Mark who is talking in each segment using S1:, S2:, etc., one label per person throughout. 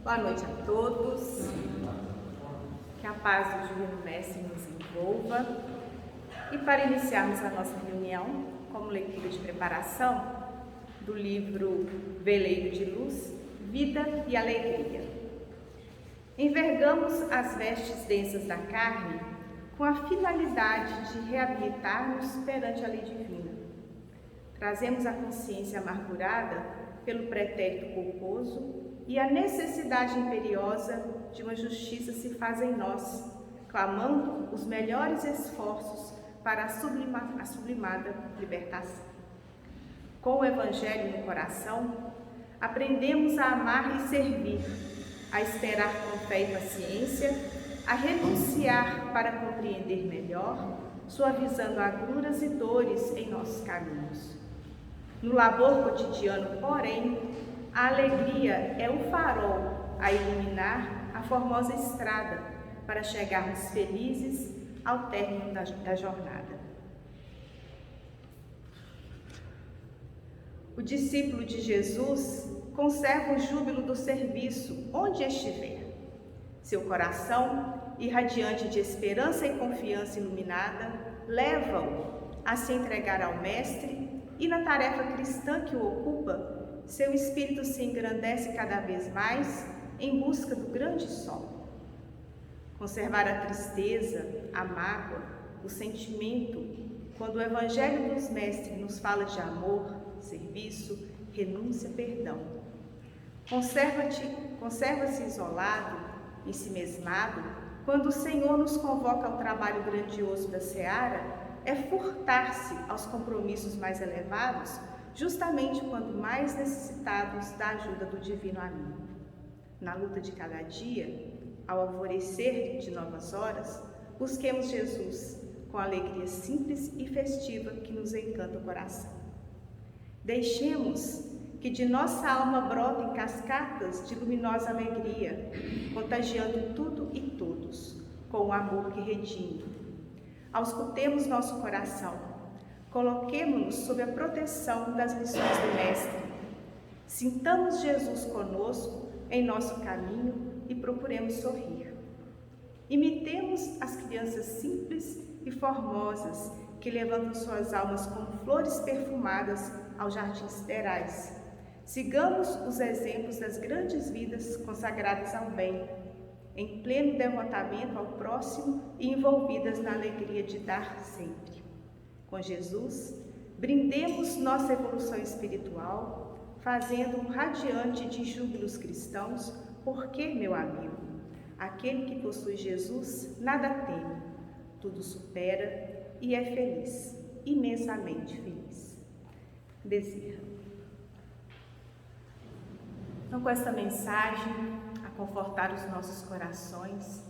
S1: Boa noite a todos, que a paz do Divino Mestre nos envolva. E para iniciarmos a nossa reunião, como leitura de preparação do livro Veleiro de Luz, Vida e Alegria. Envergamos as vestes densas da carne com a finalidade de reabilitar-nos perante a lei divina. Trazemos a consciência amargurada pelo pretérito culposo e a necessidade imperiosa de uma justiça se faz em nós, clamando os melhores esforços para a sublimada libertação. Com o Evangelho no coração, aprendemos a amar e servir, a esperar com fé e paciência, a renunciar para compreender melhor, suavizando agruras e dores em nossos caminhos. No labor cotidiano, porém, a alegria é o farol a iluminar a formosa estrada para chegarmos felizes ao término da jornada. O discípulo de Jesus conserva o júbilo do serviço onde estiver. Seu coração, irradiante de esperança e confiança iluminada, leva-o a se entregar ao Mestre e na tarefa cristã que o ocupa, seu espírito se engrandece cada vez mais em busca do grande sol. Conservar a tristeza, a mágoa, o sentimento, quando o Evangelho dos Mestres nos fala de amor, serviço, renúncia, perdão. Conserva-se isolado, ensimesmado, quando o Senhor nos convoca ao trabalho grandioso da seara, é furtar-se aos compromissos mais elevados, justamente quando mais necessitados da ajuda do Divino Amigo. Na luta de cada dia, ao alvorecer de novas horas, busquemos Jesus com a alegria simples e festiva que nos encanta o coração. Deixemos que de nossa alma brotem cascatas de luminosa alegria, contagiando tudo e todos, com o amor que redime. Auscultemos nosso coração, coloquemo-nos sob a proteção das lições do Mestre. Sintamos Jesus conosco em nosso caminho e procuremos sorrir. Imitemos as crianças simples e formosas que levantam suas almas como flores perfumadas aos jardins siderais. Sigamos os exemplos das grandes vidas consagradas ao bem, em pleno devotamento ao próximo e envolvidas na alegria de dar sempre. Com Jesus, brindemos nossa evolução espiritual, fazendo um radiante de júbilos cristãos, porque, meu amigo, aquele que possui Jesus nada teme, tudo supera e é feliz, imensamente feliz. Bezerra. Então, com esta mensagem, a confortar os nossos corações,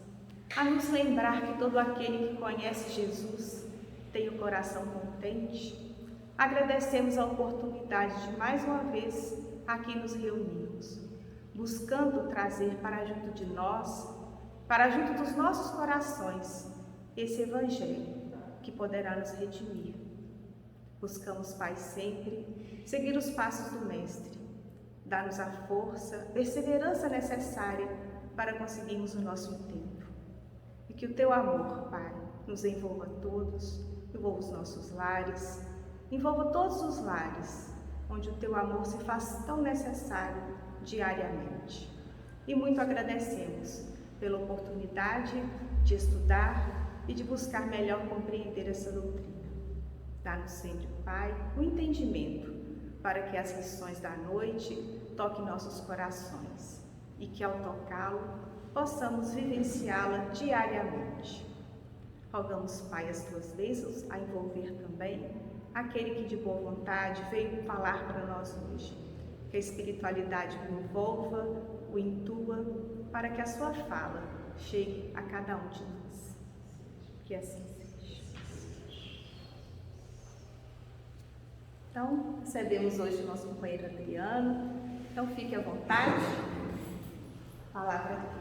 S1: a nos lembrar que todo aquele que conhece Jesus tem o coração contente, agradecemos a oportunidade de mais uma vez aqui nos reunirmos, buscando trazer para junto de nós, para junto dos nossos corações, esse Evangelho que poderá nos redimir. Buscamos, Pai, sempre seguir os passos do Mestre. Dá-nos a força, perseverança necessária para conseguirmos o nosso intento. E que o Teu amor, Pai, nos envolva todos, envolva os nossos lares, envolva todos os lares, onde o Teu amor se faz tão necessário diariamente. E muito agradecemos pela oportunidade de estudar e de buscar melhor compreender essa doutrina. Dá-nos sempre, Pai, o entendimento para que as lições da noite toquem nossos corações e que, ao tocá-lo, possamos vivenciá-la diariamente. Rogamos, Pai, as Tuas bênçãos a envolver também aquele que de boa vontade veio falar para nós hoje. Que a espiritualidade o envolva, o intua, para que a sua fala chegue a cada um de nós. Que assim seja. Então, recebemos hoje o nosso companheiro Adriano. Então, fique à vontade. Palavra aqui.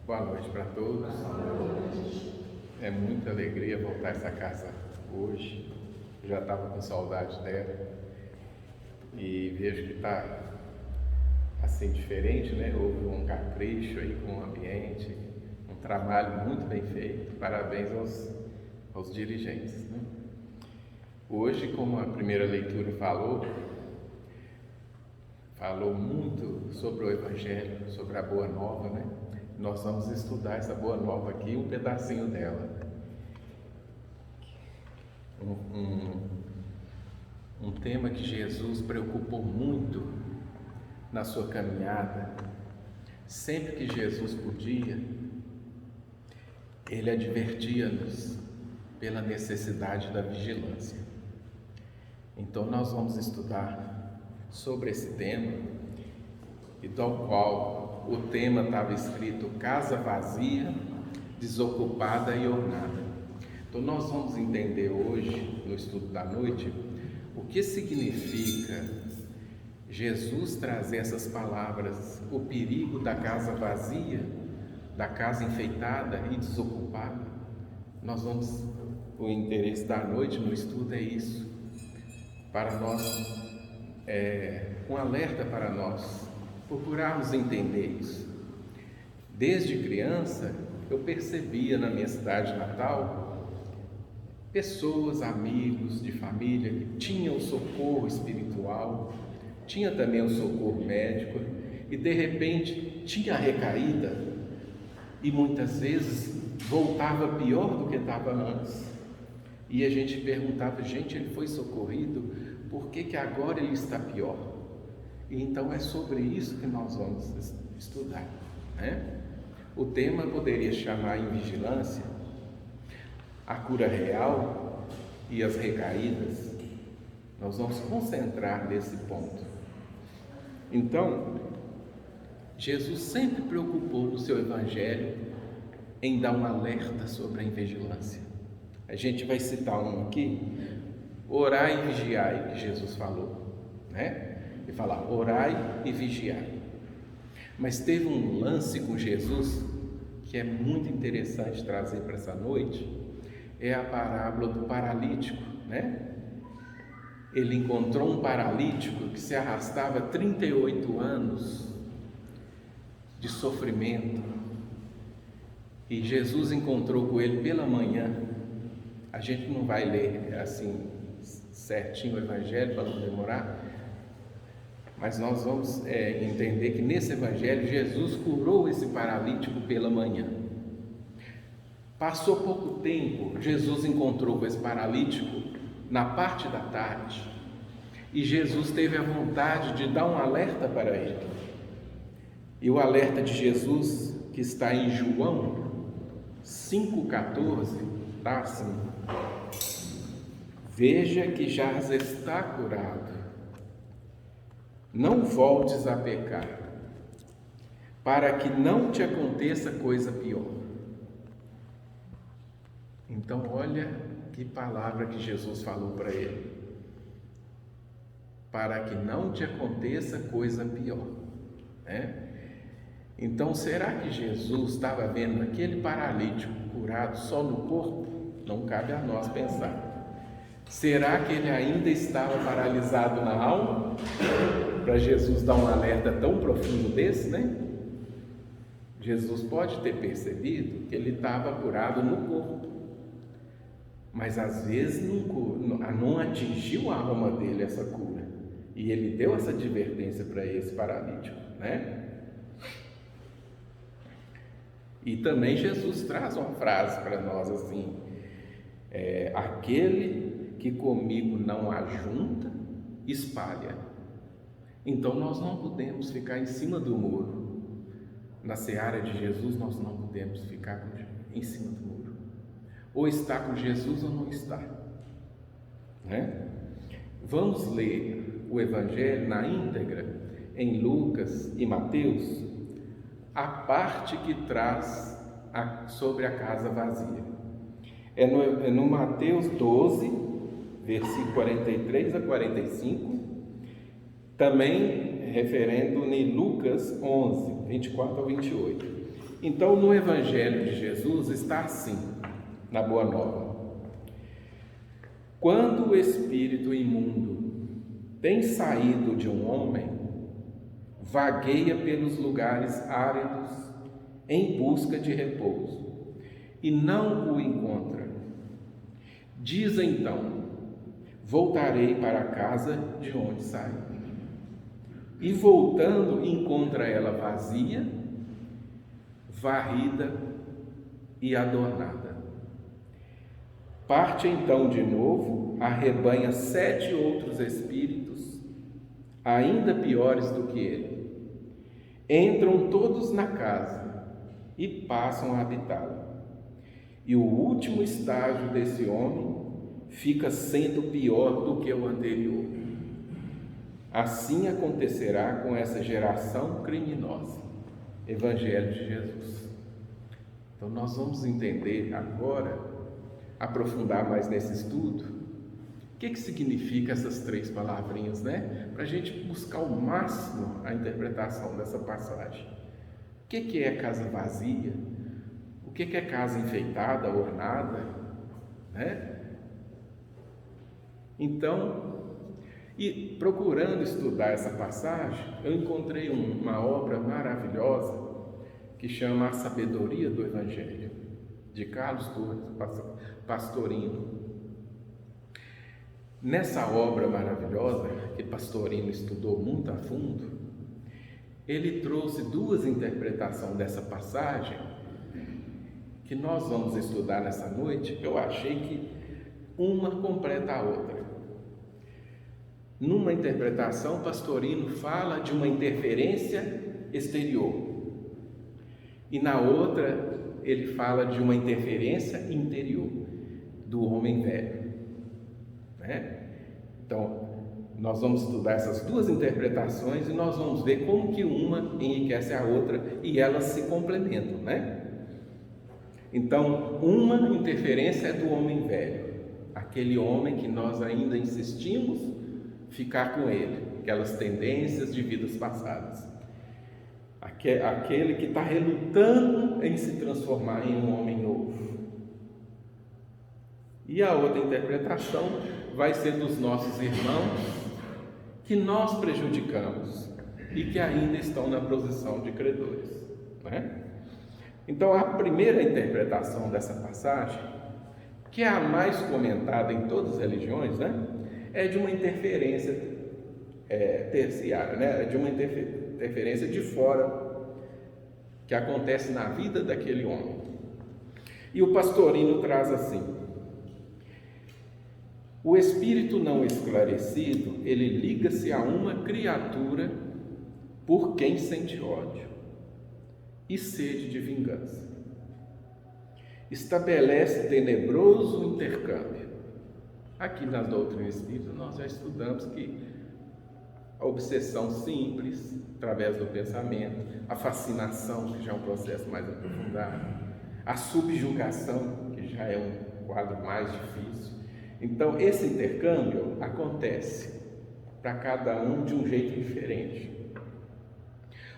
S2: Boa noite para todos. É muita alegria voltar a essa casa hoje. Já estava com saudade dela e vejo que está assim diferente, né? Houve um capricho aí com o ambiente, um trabalho muito bem feito. Parabéns aos dirigentes, né? Hoje, como a primeira leitura falou muito sobre o Evangelho, sobre a Boa Nova, né? Nós vamos estudar essa Boa Nova aqui, um pedacinho dela. Um tema que Jesus preocupou muito na sua caminhada. Sempre que Jesus podia, ele advertia-nos pela necessidade da vigilância. Então nós vamos estudar sobre esse tema, e tal qual o tema estava escrito: casa vazia, desocupada e ornada. Então nós vamos entender hoje, no estudo da noite, o que significa Jesus trazer essas palavras, o perigo da casa vazia, da casa enfeitada e desocupada. O interesse da noite no estudo é isso, para nós, um alerta para nós procurarmos entender isso. Desde criança, eu percebia na minha cidade natal pessoas, amigos de família que tinham o socorro espiritual, tinha também o socorro médico, e de repente tinha a recaída e muitas vezes voltava pior do que estava antes. E a gente perguntava: gente, ele foi socorrido, por que agora ele está pior? E então é sobre isso que nós vamos estudar, né? O tema poderia chamar Invigilância, a cura real e as recaídas. Nós vamos concentrar nesse ponto. Então, Jesus sempre preocupou no seu Evangelho em dar um alerta sobre a invigilância. A gente vai citar um aqui: orai e vigiai, que Jesus falou, né? Ele fala: orai e vigiai. Mas teve um lance com Jesus que é muito interessante trazer para essa noite, é a parábola do paralítico, né? Ele encontrou um paralítico que se arrastava 38 anos de sofrimento, e Jesus encontrou com ele pela manhã. A gente não vai ler assim certinho o Evangelho para não demorar, mas nós vamos entender que nesse Evangelho Jesus curou esse paralítico pela manhã. Passou pouco tempo, Jesus encontrou com esse paralítico na parte da tarde, e Jesus teve a vontade de dar um alerta para ele. E o alerta de Jesus, que está em João 5,14, está assim: veja que já está curado, não voltes a pecar, para que não te aconteça coisa pior. Então olha que palavra que Jesus falou para ele: para que não te aconteça coisa pior, né? Então, será que Jesus estava vendo aquele paralítico curado só no corpo? Não cabe a nós pensar. Será que ele ainda estava paralisado na alma? Para Jesus dar um alerta tão profundo desse, né? Jesus pode ter percebido que ele estava curado no corpo, mas às vezes não atingiu a alma dele essa cura, e ele deu essa advertência para esse paralítico, né? E também Jesus traz uma frase para nós assim: aquele que comigo não ajunta, espalha. Então nós não podemos ficar em cima do muro. Na seara de Jesus nós não podemos ficar em cima do muro. Ou está com Jesus ou não está, né? Vamos ler o Evangelho na íntegra em Lucas e Mateus, a parte que traz sobre a casa vazia. É no Mateus 12, versículo 43 a 45, também referendo em Lucas 11, 24 a 28. Então, no Evangelho de Jesus está assim, na Boa Nova: Quando o espírito imundo tem saído de um homem, vagueia pelos lugares áridos em busca de repouso e não o encontra. Diz então: voltarei para a casa de onde saí. E voltando, encontra ela vazia, varrida e adornada. Parte então de novo, arrebanha 7 outros espíritos, ainda piores do que ele. Entram todos na casa e passam a habitá-la. E o último estágio desse homem fica sendo pior do que o anterior. Assim acontecerá com essa geração criminosa. Evangelho de Jesus. Então nós vamos entender agora, aprofundar mais nesse estudo, o que significa essas 3 palavrinhas, né? Para a gente buscar ao máximo a interpretação dessa passagem. O que é casa vazia? O que é casa enfeitada, ornada, né? Então, e procurando estudar essa passagem, eu encontrei uma obra maravilhosa que chama A Sabedoria do Evangelho, de Carlos Torres Pastorino. Nessa obra maravilhosa, que Pastorino estudou muito a fundo, ele trouxe 2 interpretações dessa passagem que nós vamos estudar nessa noite. Eu achei que uma completa a outra. Numa interpretação, Pastorino fala de uma interferência exterior, e na outra ele fala de uma interferência interior do homem velho, né? Então, nós vamos estudar essas 2 interpretações e nós vamos ver como que uma enriquece a outra e elas se complementam, né? Então, uma interferência é do homem velho, aquele homem que nós ainda insistimos ficar com ele, aquelas tendências de vidas passadas, aquele que está relutando em se transformar em um homem novo. E a outra interpretação vai ser dos nossos irmãos que nós prejudicamos e que ainda estão na posição de credores, né? Então, a primeira interpretação dessa passagem, que é a mais comentada em todas as religiões, né, é de uma interferência terciária, né, de uma interferência de fora que acontece na vida daquele homem. E o Pastorino traz assim: o espírito não esclarecido, ele liga-se a uma criatura por quem sente ódio e sede de vingança. Estabelece tenebroso intercâmbio. Aqui na doutrina espírita nós já estudamos que a obsessão simples, através do pensamento, a fascinação, que já é um processo mais aprofundado, a subjugação, que já é um quadro mais difícil. Então, esse intercâmbio acontece para cada um de um jeito diferente.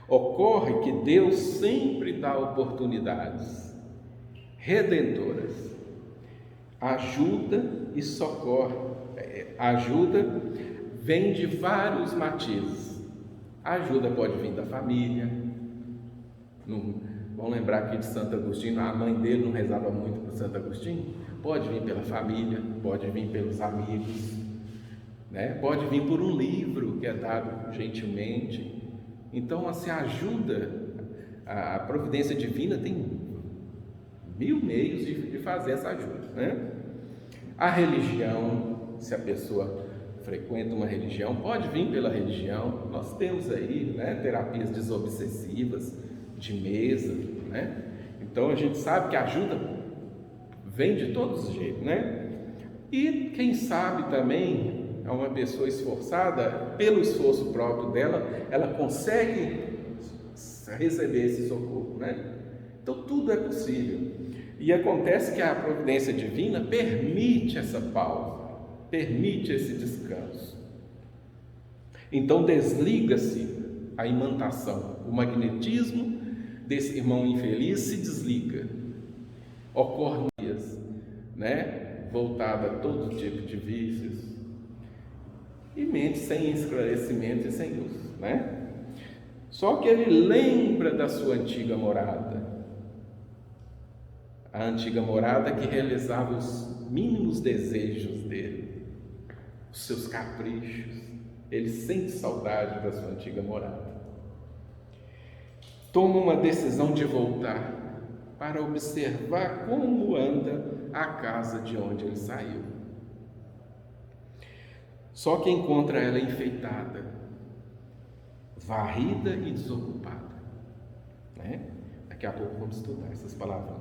S2: Ocorre que Deus sempre dá oportunidades redentoras, ajuda e socorre. Ajuda vem de vários matizes. A ajuda pode vir da família. Vamos lembrar aqui de Santo Agostinho, a mãe dele não rezava muito para Santo Agostinho? Pode vir pela família, pode vir pelos amigos, né? Pode vir por um livro que é dado gentilmente. Então, assim, ajuda, a providência divina tem 1000 meios de fazer essa ajuda, né? A religião, se a pessoa frequenta uma religião, pode vir pela religião. Nós temos aí, né, terapias desobsessivas, de mesa, né? Então, a gente sabe que a ajuda vem de todos os jeitos, né? E quem sabe também, é uma pessoa esforçada, pelo esforço próprio dela, ela consegue receber esse socorro, né? Então tudo é possível. E acontece que a providência divina permite essa pausa, permite esse descanso. Então desliga-se a imantação, o magnetismo desse irmão infeliz se desliga. Ocorre, né? voltada a todo tipo de vícios, e mente sem esclarecimento e sem luz, né? Só que ele lembra da sua antiga morada, a antiga morada que realizava os mínimos desejos dele, os seus caprichos. Ele sente saudade da sua antiga morada. Toma uma decisão de voltar para observar como anda a casa de onde ele saiu. Só que encontra ela enfeitada, varrida e desocupada, né? Daqui a pouco vamos estudar essas palavras.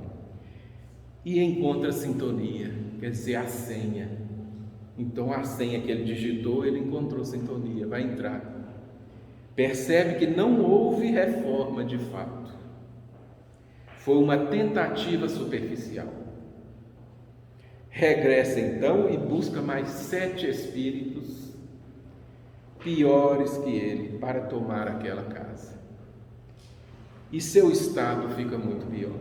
S2: E encontra a sintonia, quer dizer, a senha. Então a senha que ele digitou, ele encontrou sintonia, vai entrar. Percebe que não houve reforma de fato. Foi uma tentativa superficial. Regressa então e busca mais 7 espíritos piores que ele para tomar aquela casa. E seu estado fica muito pior.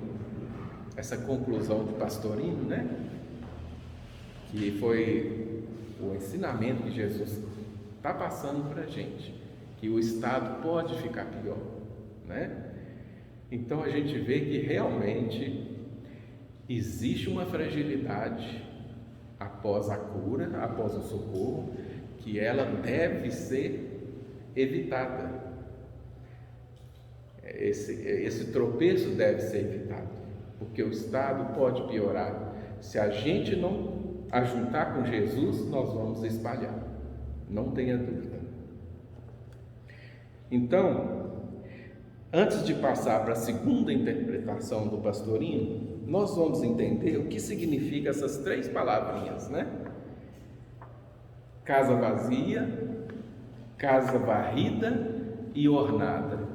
S2: Essa conclusão de Pastorino, né? Que foi o ensinamento que Jesus está passando para a gente, que o estado pode ficar pior, né? Então a gente vê que realmente existe uma fragilidade após a cura, após o socorro, que ela deve ser evitada. Esse tropeço deve ser evitado, porque o estado pode piorar. Se a gente não ajuntar com Jesus, nós vamos espalhar, não tenha dúvida. Então, antes de passar para a segunda interpretação do Pastorino, nós vamos entender o que significa essas 3 palavrinhas, né? Casa vazia, casa varrida e ornada.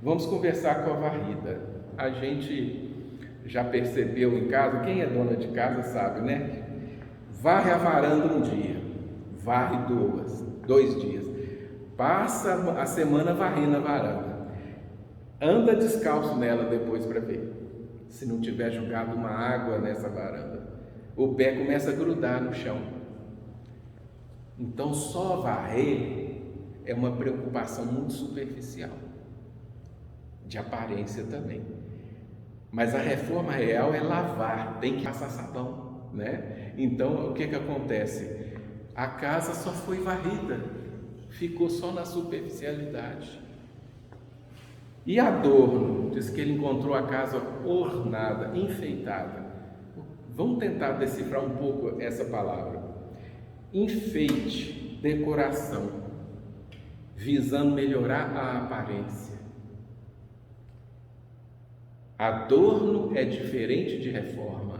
S2: Vamos conversar com a varrida. A gente já percebeu em casa, quem é dona de casa sabe, né? Varre a varanda um dia, varre 2 dias, passa a semana varrendo a varanda, anda descalço nela depois para ver, se não tiver jogado uma água nessa varanda, o pé começa a grudar no chão. Então só varrer é uma preocupação muito superficial, de aparência também. Mas a reforma real é lavar, tem que passar sabão, né? Então o que acontece? A casa só foi varrida, ficou só na superficialidade. E adorno, diz que ele encontrou a casa ornada, enfeitada. Vamos tentar decifrar um pouco essa palavra. Enfeite, decoração, visando melhorar a aparência. Adorno é diferente de reforma.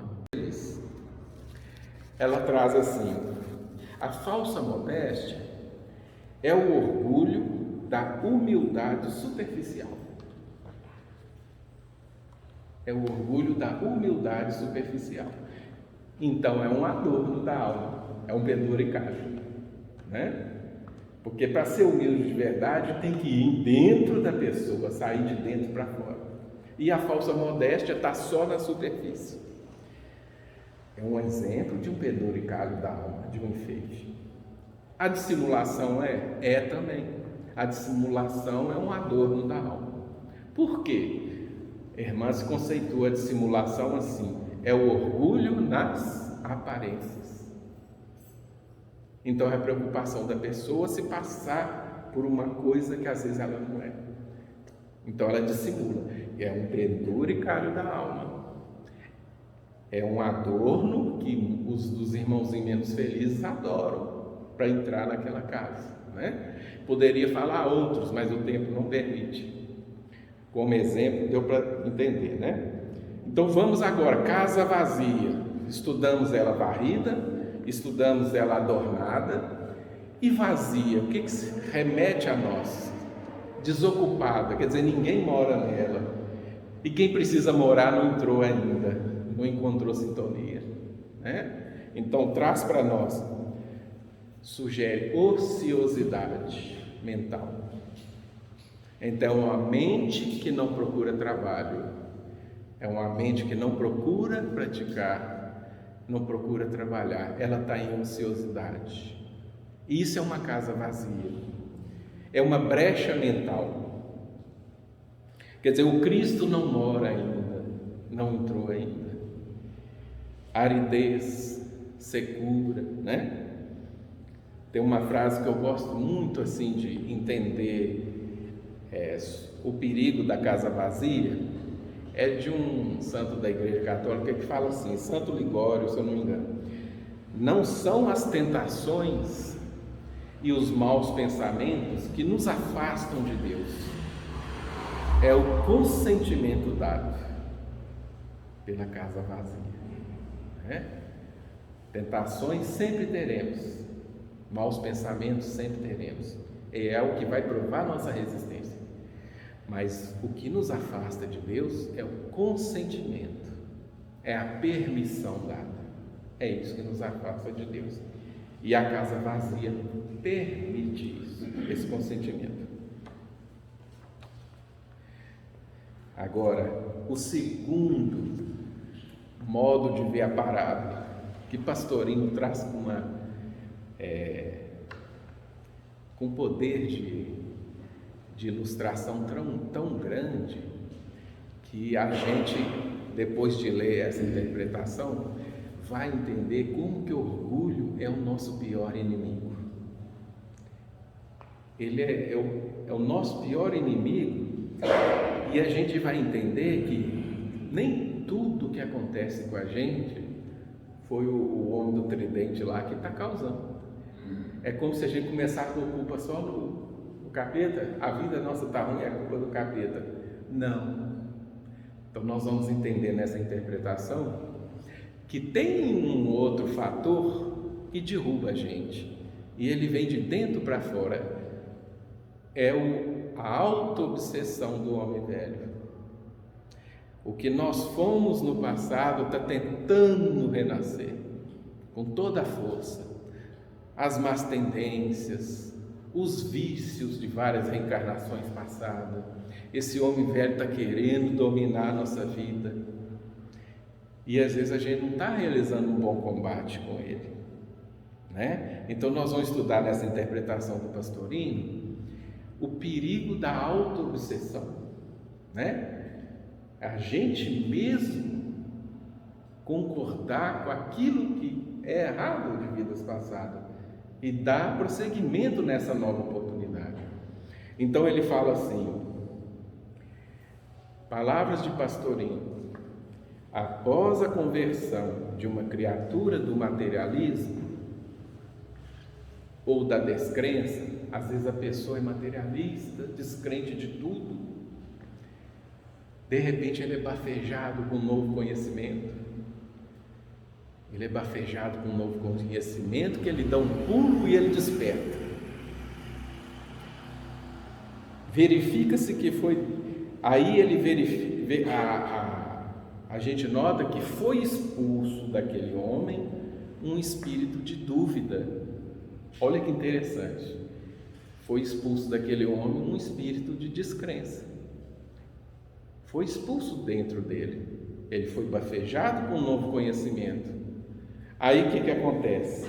S2: Ela traz assim: a falsa modéstia é o orgulho da humildade superficial. É o orgulho da humildade superficial. Então é um adorno da alma, é um penduricalho, né? Porque para ser humilde de verdade tem que ir dentro da pessoa, sair de dentro para fora. E a falsa modéstia está só na superfície. É um exemplo de um penduricalho da alma, de um enfeite. A dissimulação é também. A dissimulação é um adorno da alma. Por quê? Hermãs conceitua a dissimulação assim: é o orgulho nas aparências. Então é a preocupação da pessoa se passar por uma coisa que às vezes ela não é. Então ela dissimula. É um penduricalho da alma. É um adorno que os irmãozinhos menos felizes adoram para entrar naquela casa, né? Poderia falar outros, mas o tempo não permite. Como exemplo, deu para entender, né? Então vamos agora, casa vazia. Estudamos ela varrida, estudamos ela adornada e vazia. O que remete a nós? Desocupada, quer dizer, ninguém mora nela. E quem precisa morar não entrou ainda, não encontrou sintonia, né? Então traz para nós, sugere ociosidade mental. Então a mente que não procura trabalho é uma mente que não procura praticar não procura trabalhar, ela está em ociosidade. Isso é uma casa vazia, é uma brecha mental. Quer dizer, o Cristo não mora ainda, não entrou ainda. Aridez, secura, né? Tem uma frase que eu gosto muito assim de entender o perigo da casa vazia, é de um santo da Igreja Católica que fala assim, Santo Ligório, se eu não me engano: não são as tentações e os maus pensamentos que nos afastam de Deus, é o consentimento dado pela casa vazia, né? Tentações sempre teremos, maus pensamentos sempre teremos, é o que vai provar nossa resistência. Mas o que nos afasta de Deus é o consentimento, é a permissão dada. É isso que nos afasta de Deus. E a casa vazia permite isso, esse consentimento. Agora, o segundo modo de ver a parábola, que Pastorinho traz com poder de ilustração tão grande, que a gente, depois de ler essa interpretação, vai entender como que o orgulho é o nosso pior inimigo. Ele é o nosso pior inimigo, e a gente vai entender que nem tudo que acontece com a gente foi o homem do tridente lá que está causando. É como se a gente começar com culpa só no capeta. A vida nossa está ruim, é a culpa do capeta. Não. Então nós vamos entender nessa interpretação que tem um outro fator que derruba a gente, e ele vem de dentro para fora. É a auto-obsessão do homem velho. O que nós fomos no passado está tentando renascer com toda a força. As más tendências, os vícios de várias reencarnações passadas. Esse homem velho está querendo dominar a nossa vida, e às vezes a gente não está realizando um bom combate com ele, né? Então nós vamos estudar nessa interpretação do Pastorinho o perigo da auto-obsessão, né? A gente mesmo concordar com aquilo que é errado de vidas passadas e dar prosseguimento nessa nova oportunidade. Então ele fala assim, palavras de Pastorinho: após a conversão de uma criatura do materialismo ou da descrença, às vezes a pessoa é materialista, descrente de tudo, de repente ele é bafejado com um novo conhecimento. Ele é bafejado com um novo conhecimento que ele dá um pulo e ele desperta. Verifica-se que foi... Aí ele verifica... A gente nota que foi expulso daquele homem um espírito de dúvida. Olha que interessante. Foi expulso daquele homem um espírito de descrença. Foi expulso dentro dele. Ele foi bafejado com um novo conhecimento. Aí o que acontece?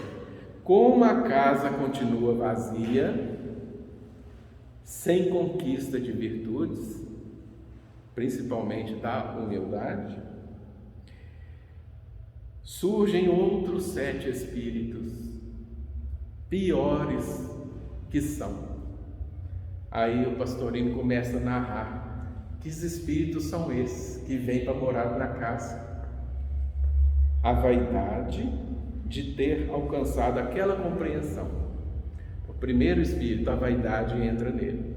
S2: Como a casa continua vazia, sem conquista de virtudes, principalmente da humildade, surgem outros 7 espíritos, piores que são. Aí o Pastorinho começa a narrar que espíritos são esses que vêm para morar na casa. A vaidade de ter alcançado aquela compreensão. O primeiro espírito, a vaidade, entra nele.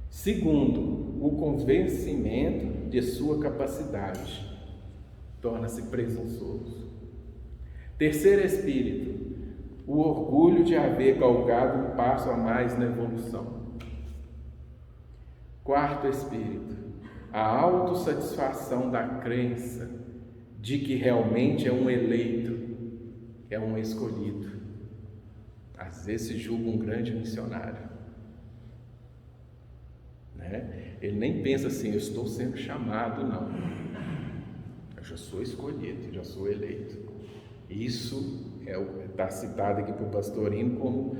S2: Segundo, o convencimento de sua capacidade, torna-se presunçoso. Terceiro espírito, o orgulho de haver galgado um passo a mais na evolução. Quarto espírito, a autossatisfação da crença de que realmente é um eleito, é um escolhido. Às vezes se julga um grande missionário, né? Ele nem pensa assim, eu estou sendo chamado, não. já sou escolhido, já sou eleito. Isso está citado aqui para o Pastorino como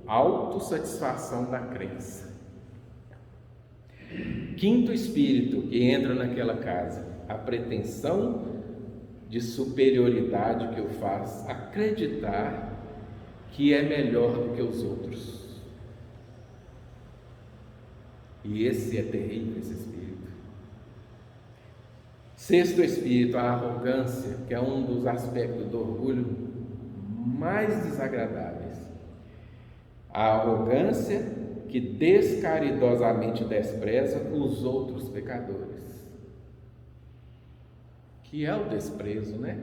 S2: a autossatisfação da crença. Quinto espírito que entra naquela casa, a pretensão de superioridade que o faz acreditar que é melhor do que os outros. E esse é terrível, esse espírito. Sexto espírito, a arrogância, que é um dos aspectos do orgulho mais desagradáveis. A arrogância que descaridosamente despreza os outros pecadores. Que é o desprezo, né?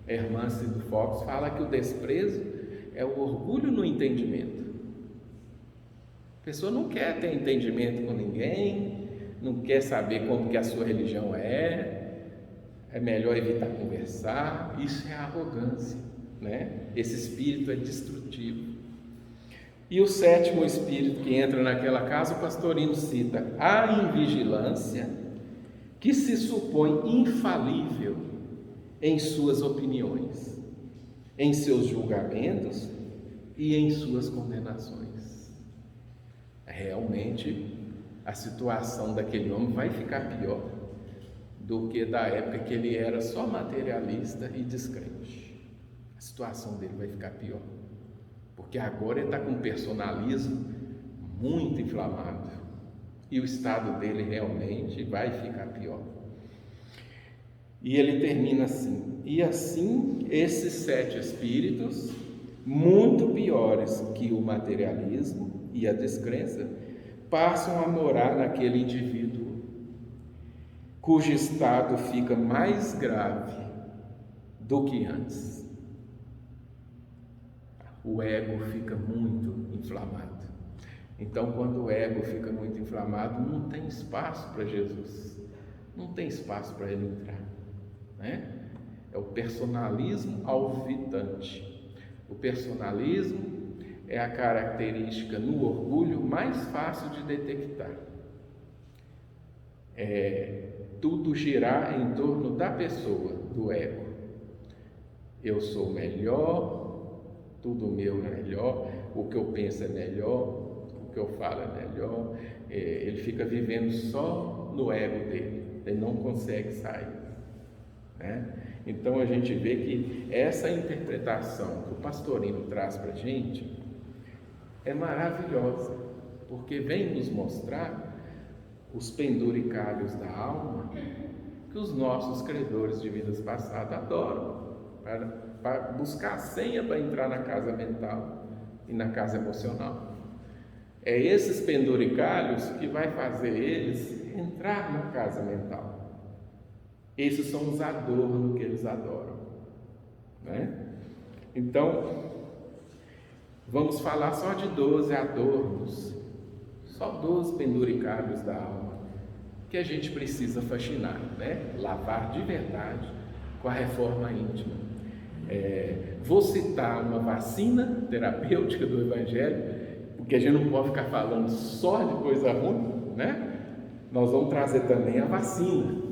S2: Hermann Fox fala que o desprezo é o orgulho no entendimento. A pessoa não quer ter entendimento com ninguém, não quer saber como que a sua religião é melhor evitar conversar. Isso é arrogância, né? Esse espírito é destrutivo. E o sétimo espírito que entra naquela casa, o Pastorino cita a invigilância, que se supõe infalível em suas opiniões, em seus julgamentos e em suas condenações. Realmente, a situação daquele homem vai ficar pior do que da época que ele era só materialista e descrente. A situação dele vai ficar pior, porque agora ele está com um personalismo muito inflamado e o estado dele realmente vai ficar pior. E ele termina assim: e assim esses 7 espíritos, muito piores que o materialismo e a descrença, passam a morar naquele indivíduo, cujo estado fica mais grave do que antes. O ego fica muito inflamado. Então, quando o ego fica muito inflamado, não tem espaço para Jesus, não tem espaço para ele entrar, né? É o personalismo alvitante. O personalismo é a característica no orgulho mais fácil de detectar. Tudo girar em torno da pessoa, do ego. Eu sou melhor, tudo meu é melhor, o que eu penso é melhor, o que eu falo é melhor. Ele fica vivendo só no ego dele, ele não consegue sair, né? Então a gente vê que essa interpretação que o Pastorino traz para a gente é maravilhosa, porque vem nos mostrar os penduricalhos da alma que os nossos credores de vidas passadas adoram, para buscar a senha para entrar na casa mental e na casa emocional. É esses penduricalhos que vai fazer eles entrar na casa mental. Esses são os adornos que eles adoram, né? Então, vamos falar só de 12 adornos, só 12 penduricalhos da alma, que a gente precisa faxinar, né? Lavar de verdade com a reforma íntima. Vou citar uma vacina terapêutica do Evangelho, porque a gente não pode ficar falando só de coisa ruim, né? Nós vamos trazer também a vacina.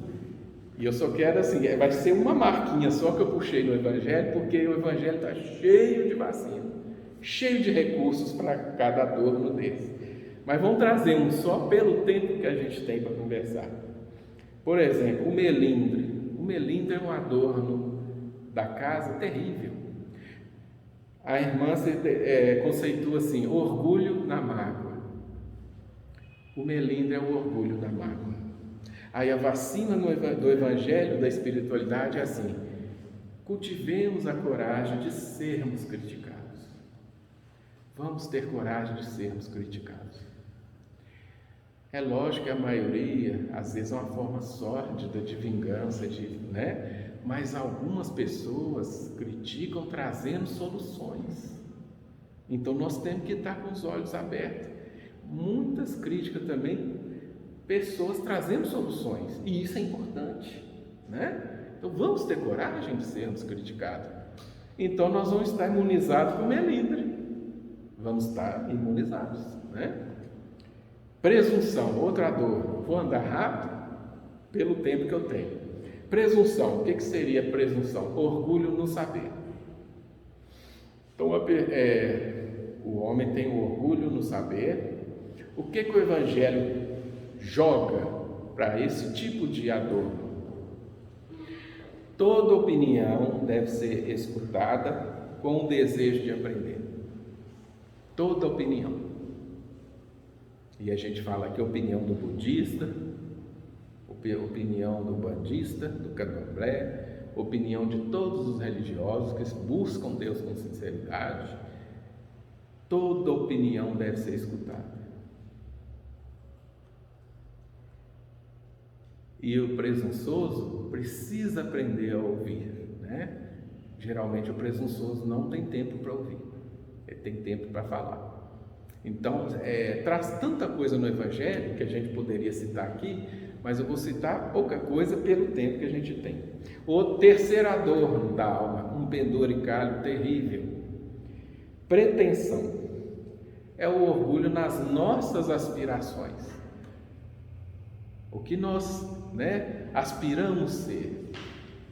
S2: E eu só quero assim, vai ser uma marquinha só que eu puxei no Evangelho, porque o Evangelho está cheio de vacina, cheio de recursos para cada adorno desse. Mas vamos trazer um só pelo tempo que a gente tem para conversar. Por exemplo, o melindre. O melindre é um adorno da casa terrível. A irmã conceitua assim: orgulho na mágoa. O melindre é o orgulho da mágoa. Aí a vacina do Evangelho da espiritualidade é assim: cultivemos a coragem de sermos criticados. Vamos ter coragem de sermos criticados. É lógico que a maioria, às vezes, é uma forma sórdida de vingança, né? Mas algumas pessoas criticam trazendo soluções. Então nós temos que estar com os olhos abertos. Muitas críticas também, pessoas trazendo soluções, e isso é importante, né? Então vamos ter coragem de sermos criticados. Então nós vamos estar imunizados com o melindre, vamos estar imunizados, né? Presunção, outra dor. Vou andar rápido pelo tempo que eu tenho. Presunção. O que seria presunção? Orgulho no saber. Então, o homem tem o orgulho no saber. O que o Evangelho joga para esse tipo de adorno? Toda opinião deve ser escutada com o desejo de aprender. Toda opinião. E a gente fala aqui a opinião do budista, opinião do bandista, do candomblé, opinião de todos os religiosos que buscam Deus com sinceridade. Toda opinião deve ser escutada. E o presunçoso precisa aprender a ouvir, né? Geralmente o presunçoso não tem tempo para ouvir, ele tem tempo para falar. Então, traz tanta coisa no Evangelho que a gente poderia citar aqui, mas eu vou citar pouca coisa pelo tempo que a gente tem. O terceiro adorno da alma, um penduricalho terrível. Pretensão. É o orgulho nas nossas aspirações. O que nós, aspiramos ser,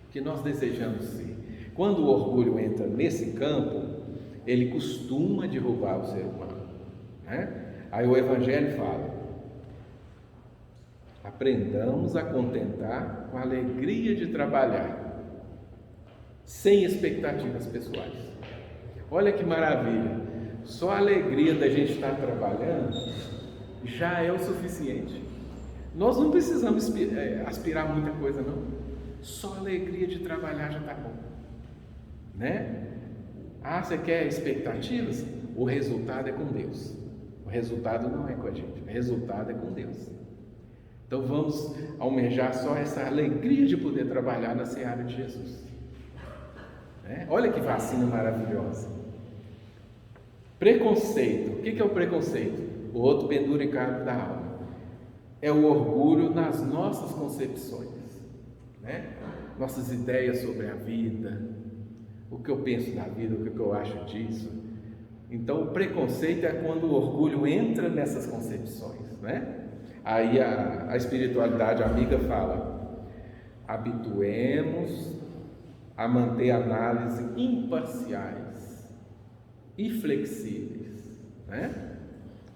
S2: o que nós desejamos ser. Quando o orgulho entra nesse campo, ele costuma derrubar o ser humano. Aí o Evangelho fala: aprendamos a contentar com a alegria de trabalhar, sem expectativas pessoais. Olha que maravilha! Só a alegria da gente estar trabalhando já é o suficiente. Nós não precisamos aspirar muita coisa, não. Só a alegria de trabalhar já está bom, você quer expectativas? O resultado é com Deus. O resultado não é com a gente, o resultado é com Deus. Então vamos almejar só essa alegria de poder trabalhar na seara de Jesus. Olha que vacina maravilhosa. Preconceito. O que é o preconceito? O outro penduricalho da alma. É o orgulho nas nossas concepções, nossas ideias sobre a vida, o que eu penso da vida, o que eu acho disso. Então, o preconceito é quando o orgulho entra nessas concepções, Aí a espiritualidade amiga fala: habituemos a manter análises imparciais e flexíveis,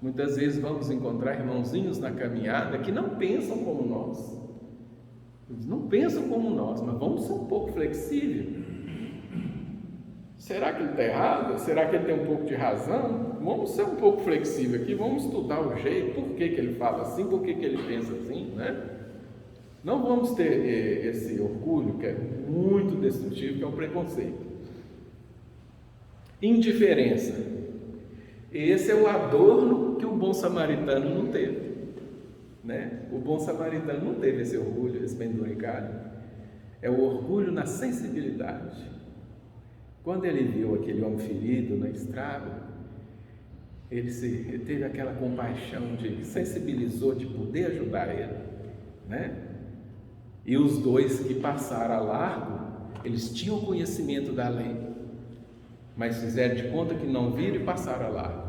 S2: Muitas vezes vamos encontrar irmãozinhos na caminhada que não pensam como nós. Eles não pensam como nós, mas vamos ser um pouco flexíveis. Será que ele está errado? Será que ele tem um pouco de razão? Vamos ser um pouco flexíveis aqui, vamos estudar o jeito, por que ele fala assim, por que ele pensa assim, Não vamos ter esse orgulho que é muito destrutivo, que é o preconceito. Indiferença. Esse é o adorno que o bom samaritano não teve, O bom samaritano não teve esse orgulho, esse penduricalho. É o orgulho na sensibilidade. Quando ele viu aquele homem ferido na estrada, ele teve aquela compaixão, sensibilizou de poder ajudar ele, E os dois que passaram a largo, eles tinham conhecimento da lei, mas fizeram de conta que não viram e passaram a largo.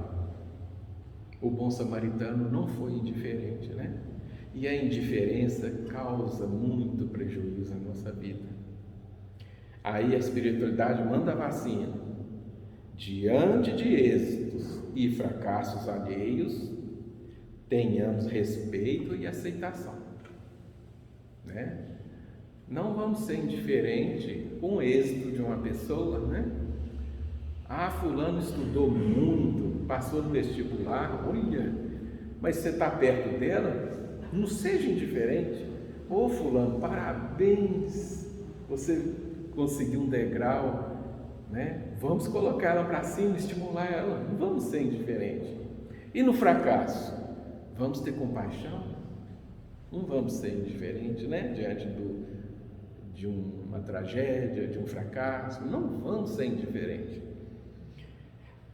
S2: O bom samaritano não foi indiferente, E a indiferença causa muito prejuízo na nossa vida. Aí a espiritualidade manda a vacina. Diante de êxitos e fracassos alheios, tenhamos respeito e aceitação, Não vamos ser indiferentes com o êxito de uma pessoa, fulano estudou muito, passou no vestibular, olha, mas você está perto dela, não seja indiferente. Fulano, parabéns, você conseguiu um degrau, Vamos colocar ela para cima, estimular ela, não vamos ser indiferentes. E no fracasso, vamos ter compaixão? Não vamos ser indiferentes, diante de uma tragédia, de um fracasso, não vamos ser indiferentes.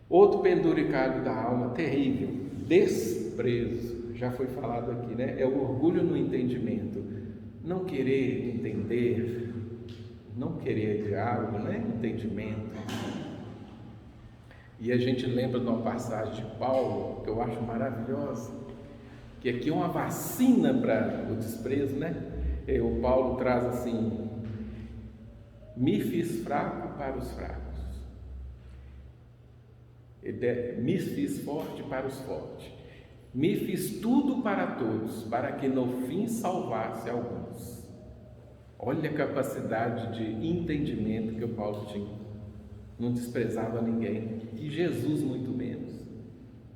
S2: Outro penduricalho da alma terrível, desprezo, já foi falado aqui, É o orgulho no entendimento, não querer entender, não querer diálogo, entendimento. E a gente lembra de uma passagem de Paulo, que eu acho maravilhosa, que aqui é uma vacina para o desprezo, O Paulo traz assim: Me fiz fraco para os fracos. Me fiz forte para os fortes. Me fiz tudo para todos, para que no fim salvasse alguns. Olha a capacidade de entendimento que o Paulo tinha. Não desprezava ninguém, e Jesus muito menos,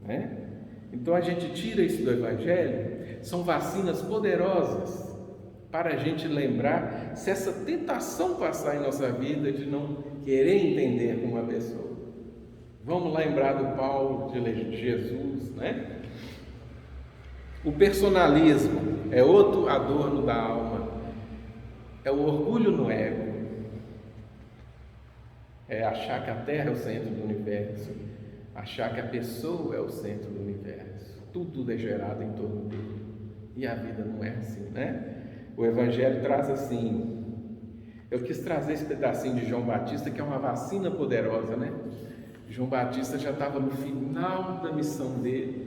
S2: né? Então a gente tira isso do Evangelho, são vacinas poderosas para a gente lembrar, se essa tentação passar em nossa vida de não querer entender como uma pessoa. Vamos lembrar do Paulo, de Jesus, né? O personalismo é outro adorno da alma, é o orgulho no ego, é achar que a Terra é o centro do universo, achar que a pessoa é o centro do universo, tudo é gerado em torno dele, e a vida não é assim, né? O Evangelho traz assim, eu quis trazer esse pedacinho de João Batista, que é uma vacina poderosa, né? João Batista já estava no final da missão dele,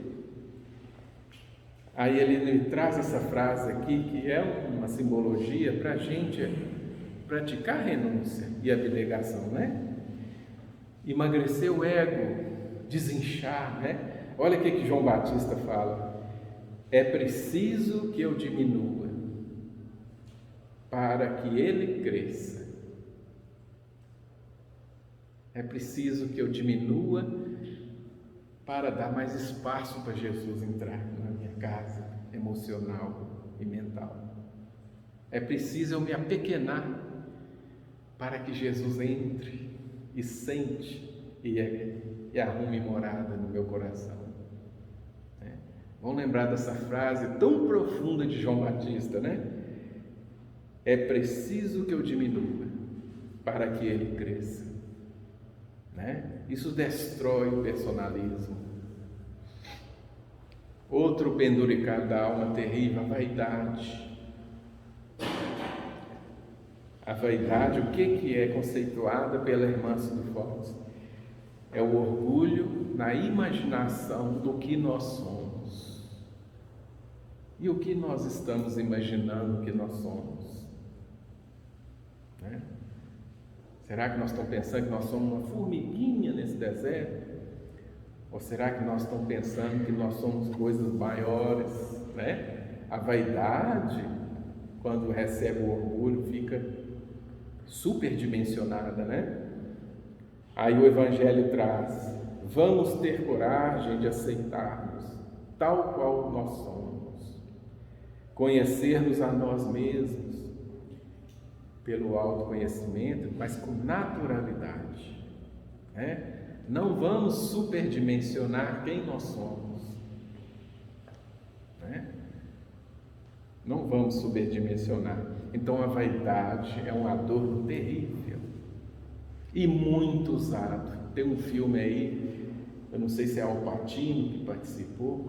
S2: aí ele traz essa frase aqui, que é uma simbologia para a gente praticar a renúncia e a abnegação, né? Emagrecer o ego, desinchar, né? Olha o que João Batista fala: é preciso que eu diminua para que ele cresça. É preciso que eu diminua para dar mais espaço para Jesus entrar na minha casa emocional e mental. É preciso eu me apequenar para que Jesus entre e sente e arrume morada no meu coração. Vamos lembrar dessa frase tão profunda de João Batista, né? É preciso que eu diminua para que ele cresça, né? Isso destrói o personalismo. Outro penduricalho da alma terrível, a vaidade. A vaidade, o que é conceituada pela irmã Sudofortes? É o orgulho na imaginação do que nós somos. E o que nós estamos imaginando que nós somos? Né? Será que nós estamos pensando que nós somos uma formiguinha nesse deserto? Ou será que nós estamos pensando que nós somos coisas maiores, né? A vaidade, quando recebe o orgulho, fica superdimensionada, né? Aí o Evangelho traz: vamos ter coragem de aceitarmos tal qual nós somos, conhecermos a nós mesmos pelo autoconhecimento, mas com naturalidade, né? Não vamos superdimensionar quem nós somos, né? Não vamos superdimensionar. Então a vaidade é um adorno terrível e muito usado. Tem um filme aí, eu não sei se é Al Pacino que participou,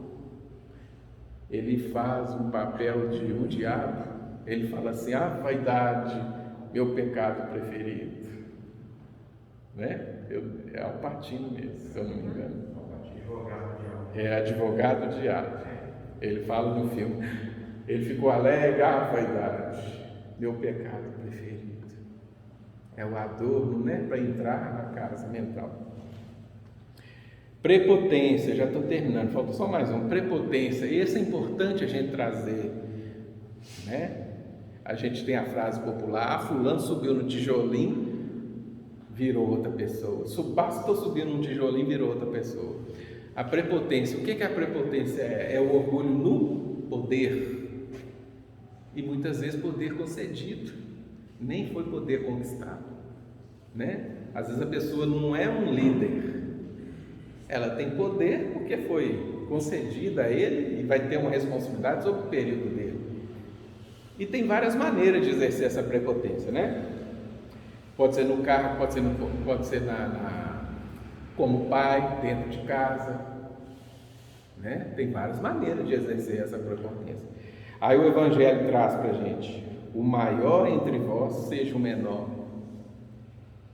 S2: ele faz um papel de um diabo, ele fala assim: a vaidade, meu pecado preferido, né? É Al Pacino mesmo, se eu não me engano. É advogado diabo. Ele fala no filme, ele ficou alegre: a vaidade, meu pecado preferido. É o adorno, né, para entrar na casa mental. Prepotência, já estou terminando, falta só mais um. Prepotência, esse é importante a gente trazer, né? A gente tem a frase popular: fulano subiu no tijolinho, virou outra pessoa. Bastou subir num tijolinho, virou outra pessoa. A prepotência, o que a prepotência é? É o orgulho no poder, e muitas vezes poder concedido, nem foi poder conquistado, né? Às vezes a pessoa não é um líder, ela tem poder porque foi concedida a ele e vai ter uma responsabilidade sobre o período dele. E tem várias maneiras de exercer essa prepotência, né? Pode ser no carro, pode ser como pai, dentro de casa, né? Tem várias maneiras de exercer essa prepotência. Aí o Evangelho traz para a gente: o maior entre vós seja o menor,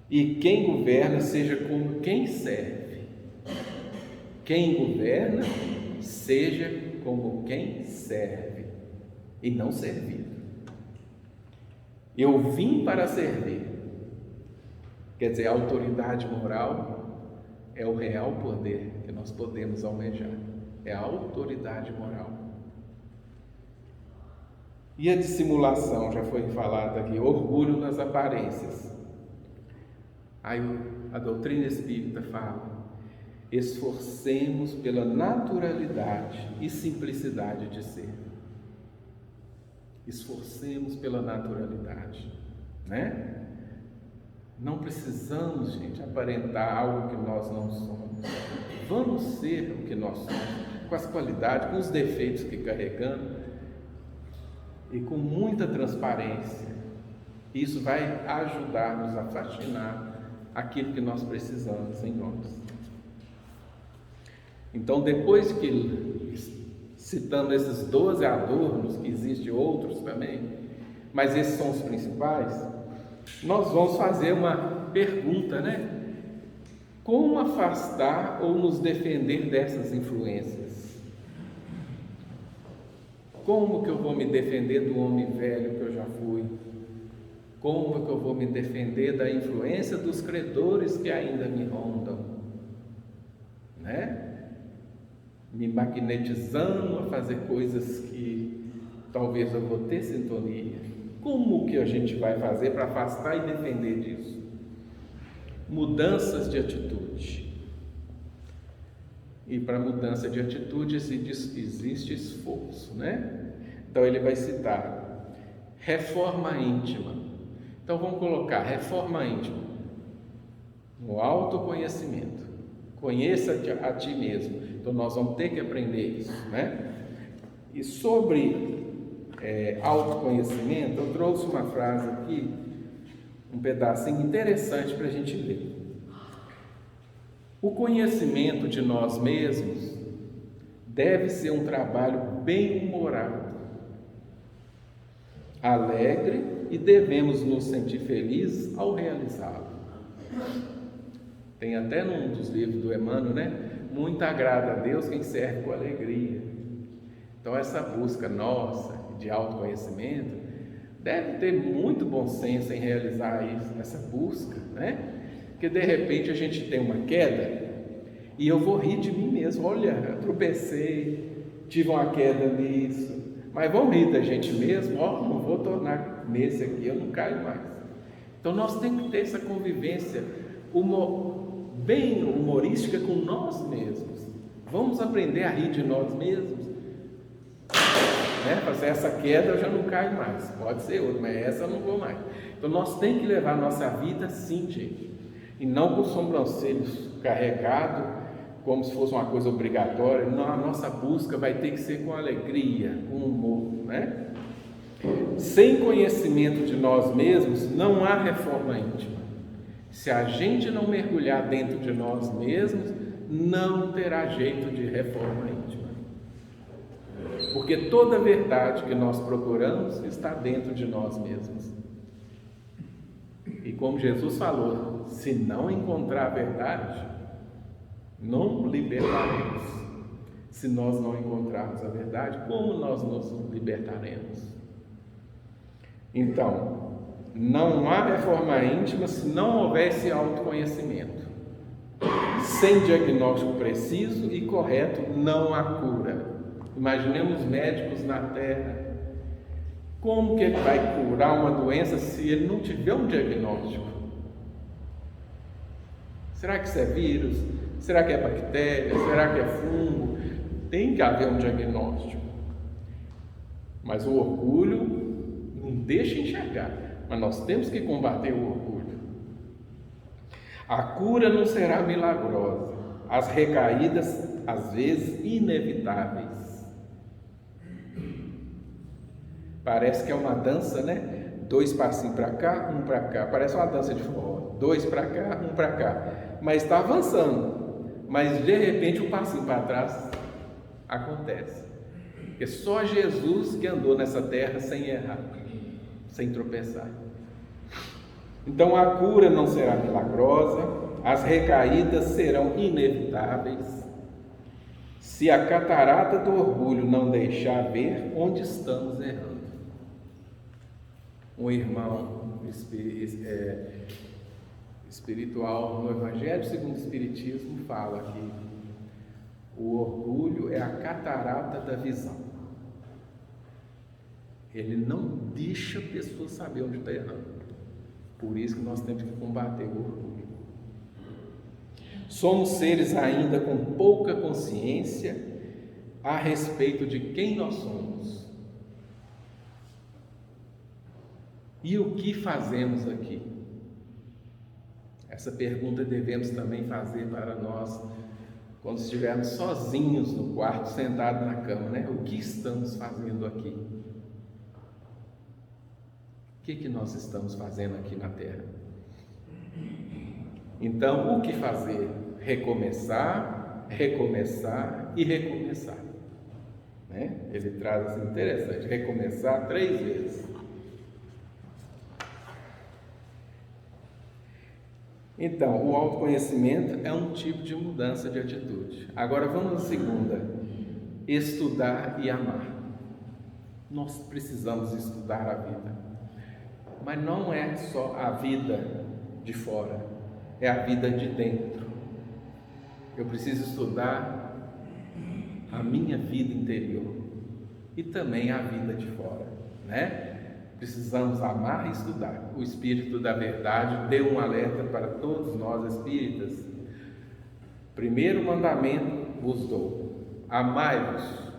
S2: e quem governa seja como quem serve. Quem governa seja como quem serve e não servido. Eu vim para servir Quer dizer, a autoridade moral é o real poder que nós podemos almejar. É a autoridade moral. E a dissimulação, já foi falado aqui, orgulho nas aparências. Aí a doutrina espírita fala: esforcemos pela naturalidade e simplicidade de ser. Esforcemos pela naturalidade, né? Não precisamos, gente, aparentar algo que nós não somos. Vamos ser o que nós somos, com as qualidades, com os defeitos que carregamos e com muita transparência. Isso vai ajudar-nos a faxinar aquilo que nós precisamos em nós. Então, depois que, citando esses 12 adornos, que existem outros também, mas esses são os principais, nós vamos fazer uma pergunta, né? Como afastar ou nos defender dessas influências? Como que eu vou me defender do homem velho que eu já fui? Como que eu vou me defender da influência dos credores que ainda me rondam? Né? Me magnetizando a fazer coisas que talvez eu vou ter sintonia. Como que a gente vai fazer para afastar e defender disso? Mudanças de atitude. E para mudança de atitude existe esforço, né? Então ele vai citar reforma íntima. Então vamos colocar reforma íntima no autoconhecimento. Conheça a ti mesmo. Então nós vamos ter que aprender isso, né? E sobre autoconhecimento, eu trouxe uma frase aqui, um pedacinho interessante para a gente ler. O conhecimento de nós mesmos deve ser um trabalho bem-humorado, alegre, e devemos nos sentir felizes ao realizá-lo. Tem até num dos livros do Emmanuel, né? Muito agrada a Deus quem serve com alegria. Então essa busca nossa de autoconhecimento deve ter muito bom senso em realizar isso, essa busca, né? Porque de repente a gente tem uma queda e eu vou rir de mim mesmo. Olha, eu tropecei, tive uma queda nisso, mas vamos rir da gente mesmo. Ó, não vou tornar nesse aqui, eu não caio mais. Então nós temos que ter essa convivência bem humorística com nós mesmos. Vamos aprender a rir de nós mesmos, né? Fazer essa queda eu já não caio mais, pode ser outra, mas essa eu não vou mais. Então nós temos que levar a nossa vida assim, gente, e não com sobrancelhos carregados como se fosse uma coisa obrigatória. Não, a nossa busca vai ter que ser com alegria, com humor, né? Sem conhecimento de nós mesmos não há reforma íntima. Se a gente não mergulhar dentro de nós mesmos, não terá jeito de reforma íntima. Porque toda verdade que nós procuramos está dentro de nós mesmos. E como Jesus falou, se não encontrar a verdade, não libertaremos. Se nós não encontrarmos a verdade, como nós nos libertaremos? Então, não há reforma íntima se não houver esse autoconhecimento. Sem diagnóstico preciso e correto, não há cura. Imaginemos médicos na Terra. Como que ele vai curar uma doença se ele não tiver um diagnóstico? Será que isso é vírus? Será que é bactéria? Será que é fungo? Tem que haver um diagnóstico. Mas o orgulho não deixa enxergar. Mas nós temos que combater o orgulho. A cura não será milagrosa. As recaídas, às vezes, inevitáveis. Parece que é uma dança, né? 2 passinhos para cá, 1 para cá. Parece uma dança de forró. 2 para cá, 1 para cá. Mas está avançando. Mas de repente um passinho para trás acontece. Porque só Jesus que andou nessa terra sem errar, sem tropeçar. Então a cura não será milagrosa, as recaídas serão inevitáveis, se a catarata do orgulho não deixar ver onde estamos errando. espiritual, no Evangelho segundo o Espiritismo, fala que o orgulho é a catarata da visão. Ele não deixa a pessoa saber onde está errando. Por isso que nós temos que combater o orgulho. Somos seres ainda com pouca consciência a respeito de quem nós somos e o que fazemos aqui. Essa pergunta devemos também fazer para nós quando estivermos sozinhos no quarto, sentados na cama, né? O que estamos fazendo aqui? O que nós estamos fazendo aqui na Terra? Então, o que fazer? Recomeçar, recomeçar e recomeçar. Né? Ele traz assim, interessante, recomeçar 3 vezes. Então, o autoconhecimento é um tipo de mudança de atitude. Agora vamos à segunda, estudar e amar. Nós precisamos estudar a vida, mas não é só a vida de fora, é a vida de dentro. Eu preciso estudar a minha vida interior e também a vida de fora, né? Precisamos amar e estudar. O Espírito da Verdade deu um alerta para todos nós espíritas. Primeiro mandamento vos dou, amai-vos.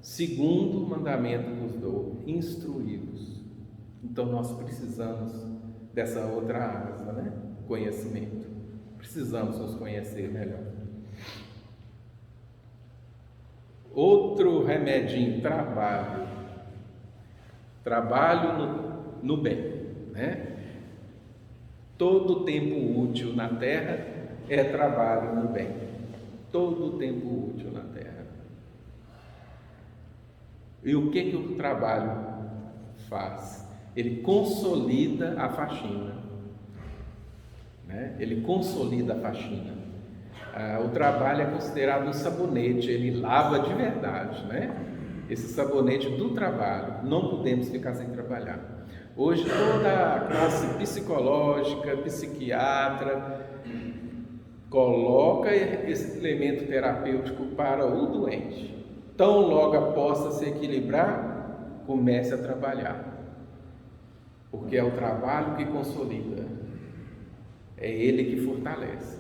S2: Segundo mandamento vos dou, instruí-vos. Então nós precisamos dessa outra asa, né? Conhecimento. Precisamos nos conhecer melhor. Outro remedinho, trabalho. Trabalho no bem, né? Todo tempo útil na terra é trabalho no bem. Todo tempo útil na terra. E o que o trabalho faz? Ele consolida a faxina, né? Ele consolida a faxina. O trabalho é considerado um sabonete, ele lava de verdade, né? Esse sabonete do trabalho, não podemos ficar sem trabalhar. Hoje toda a classe psicológica, psiquiatra, coloca esse elemento terapêutico para o doente. Tão logo possa se equilibrar, comece a trabalhar. Porque é o trabalho que consolida, é ele que fortalece.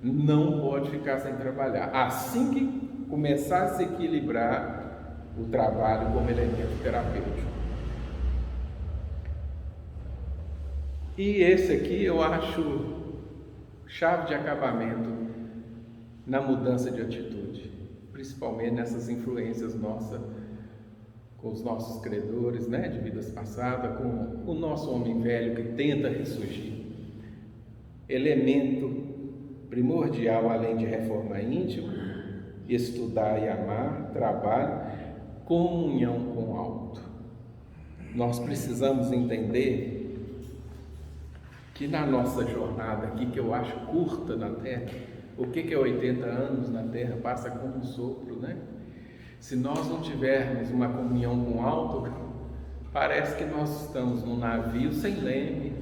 S2: Não pode ficar sem trabalhar. Assim que começar a se equilibrar, o trabalho como elemento terapêutico. E esse aqui eu acho chave de acabamento na mudança de atitude, principalmente nessas influências nossas com os nossos credores, né, de vidas passadas, com o nosso homem velho que tenta ressurgir. Elemento primordial, além de reforma íntima, estudar e amar, trabalho, comunhão com o alto. Nós precisamos entender que na nossa jornada aqui, que eu acho curta na Terra, o que é 80 anos na Terra? Passa como um sopro, né? Se nós não tivermos uma comunhão com o alto, parece que nós estamos num navio sem leme.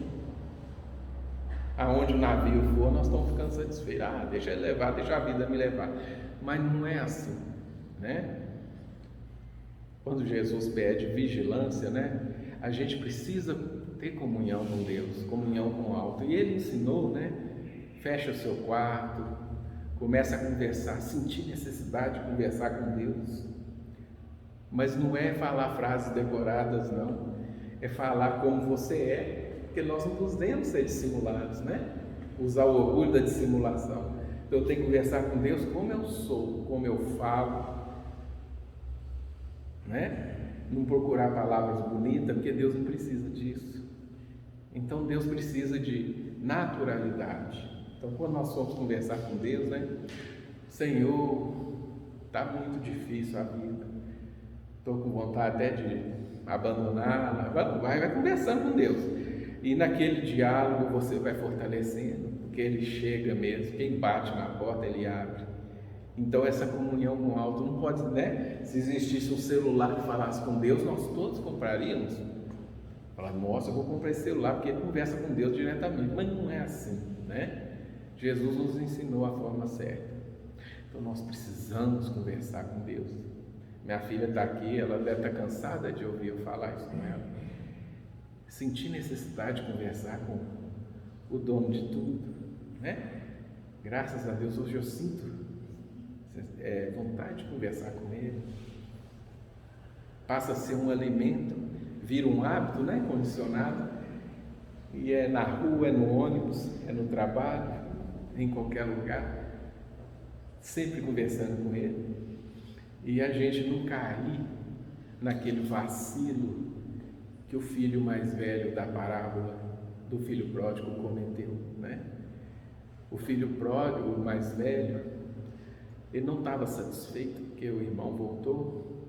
S2: Aonde o navio for, nós estamos ficando satisfeitos. Deixa ele levar, deixa a vida me levar. Mas não é assim, né? Quando Jesus pede vigilância, né? A gente precisa ter comunhão com Deus, comunhão com o alto. E Ele ensinou, né? Fecha o seu quarto, começa a conversar, sentir necessidade de conversar com Deus. Mas não é falar frases decoradas, não. É falar como você é, porque nós não podemos ser dissimulados, né? Usar o orgulho da dissimulação. Então eu tenho que conversar com Deus como eu sou, como eu falo, né? Não procurar palavras bonitas, porque Deus não precisa disso. Então Deus precisa de naturalidade. Então quando nós formos conversar com Deus, né? Senhor, está muito difícil a vida, estou com vontade até de abandonar. Vai conversando com Deus. E naquele diálogo você vai fortalecendo, porque Ele chega mesmo, quem bate na porta Ele abre. Então essa comunhão com o alto não pode, né? Se existisse um celular que falasse com Deus, nós todos compraríamos. Fala, nossa, eu vou comprar esse celular porque ele conversa com Deus diretamente. Mas não é assim, né? Jesus nos ensinou a forma certa. Então nós precisamos conversar com Deus. Minha filha está aqui, ela deve estar cansada de ouvir eu falar isso com ela. Senti necessidade de conversar com o dono de tudo, né? Graças a Deus hoje eu sinto vontade de conversar com Ele. Passa a ser um alimento, vira um hábito, né? Condicionado. E é na rua, é no ônibus, é no trabalho, em qualquer lugar, sempre conversando com Ele. E a gente não cair naquele vacilo que o filho mais velho da parábola do filho pródigo cometeu, né? O filho pródigo, o mais velho, ele não estava satisfeito porque o irmão voltou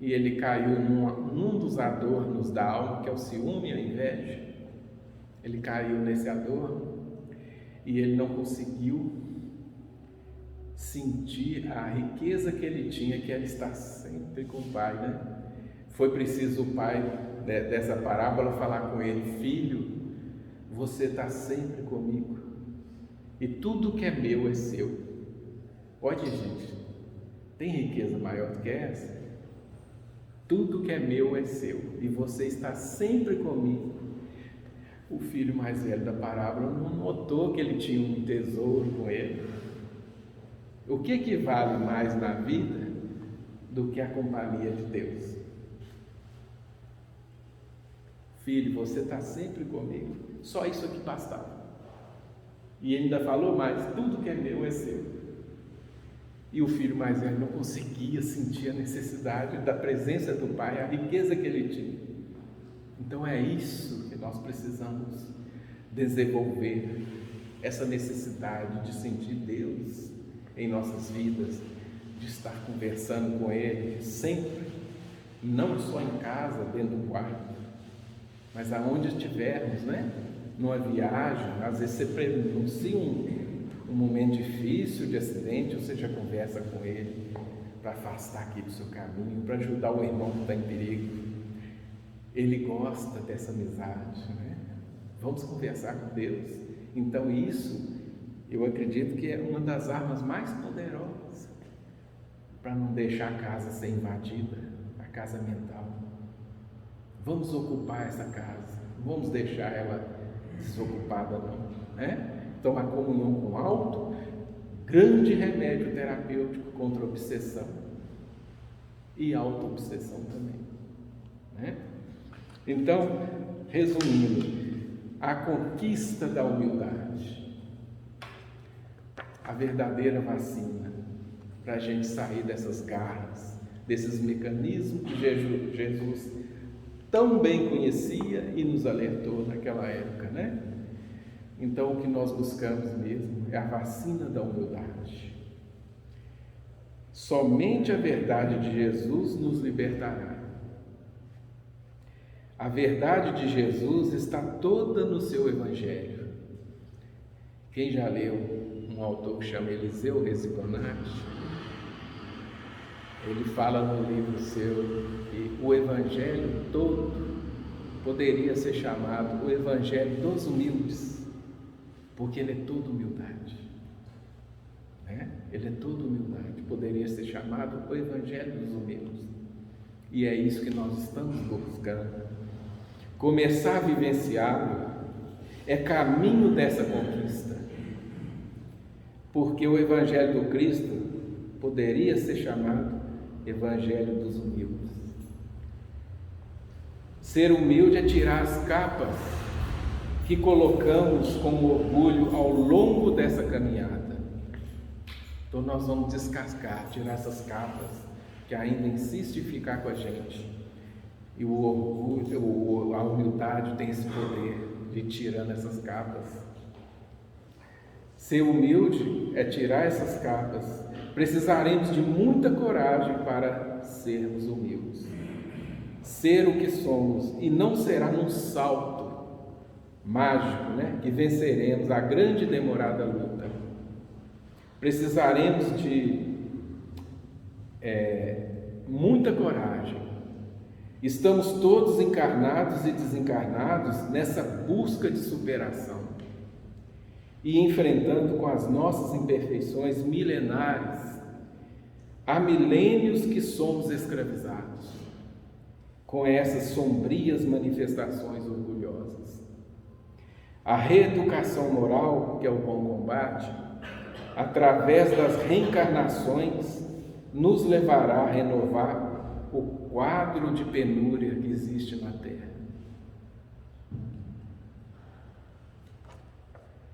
S2: e ele caiu num dos adornos da alma, que é o ciúme e a inveja. Ele caiu nesse adorno e ele não conseguiu sentir a riqueza que ele tinha, que era estar sempre com o pai, né? Foi preciso o pai dessa parábola falar com ele: filho, você está sempre comigo e tudo que é meu é seu. Olha, gente, tem riqueza maior do que essa? Tudo que é meu é seu e você está sempre comigo. O filho mais velho da parábola não notou que ele tinha um tesouro com ele. O que vale mais na vida do que a companhia de Deus? Filho, você está sempre comigo. Só isso aqui bastava. E ele ainda falou mais: tudo que é meu é seu. E o filho mais velho não conseguia sentir a necessidade da presença do pai, a riqueza que ele tinha. Então é isso que nós precisamos desenvolver, essa necessidade de sentir Deus em nossas vidas, de estar conversando com Ele sempre, não só em casa, dentro do quarto, mas aonde estivermos, né? Numa viagem, às vezes você prenuncia um momento difícil de acidente, você já conversa com Ele para afastar aqui do seu caminho, para ajudar o irmão que está em perigo. Ele gosta dessa amizade, né? Vamos conversar com Deus. Então isso, eu acredito que é uma das armas mais poderosas para não deixar a casa ser invadida, a casa mental. Vamos ocupar essa casa, não vamos deixar ela desocupada não, né? Então a comunhão com o alto, grande remédio terapêutico contra a obsessão e auto-obsessão também, né? Então, resumindo, a conquista da humildade, a verdadeira vacina para a gente sair dessas garras, desses mecanismos que Jesus tão bem conhecia e nos alertou naquela época, né? Então, o que nós buscamos mesmo é a vacina da humildade. Somente a verdade de Jesus nos libertará. A verdade de Jesus está toda no seu Evangelho. Quem já leu um autor que chama Eliseu Resigonati, ele fala no livro seu que o Evangelho todo poderia ser chamado o Evangelho dos humildes, porque ele é todo humildade, né? Ele é todo humildade, poderia ser chamado o Evangelho dos humildes, e é isso que nós estamos buscando. Começar a vivenciá-lo é caminho dessa conquista, porque o Evangelho do Cristo poderia ser chamado Evangelho dos humildes. Ser humilde é tirar as capas que colocamos como orgulho ao longo dessa caminhada. Então nós vamos descascar, tirar essas capas que ainda insistem em ficar com a gente. E o orgulho, a humildade tem esse poder de ir tirando essas capas. Ser humilde é tirar essas capas. Precisaremos de muita coragem para sermos humildes. Ser o que somos, e não será num salto mágico, né, que venceremos a grande e demorada luta. Precisaremos de muita coragem Estamos todos encarnados e desencarnados nessa busca de superação e enfrentando com as nossas imperfeições milenares. Há milênios que somos escravizados com essas sombrias manifestações orgulhosas. A reeducação moral, que é o bom combate, através das reencarnações, nos levará a renovar o quadro de penúria que existe na Terra.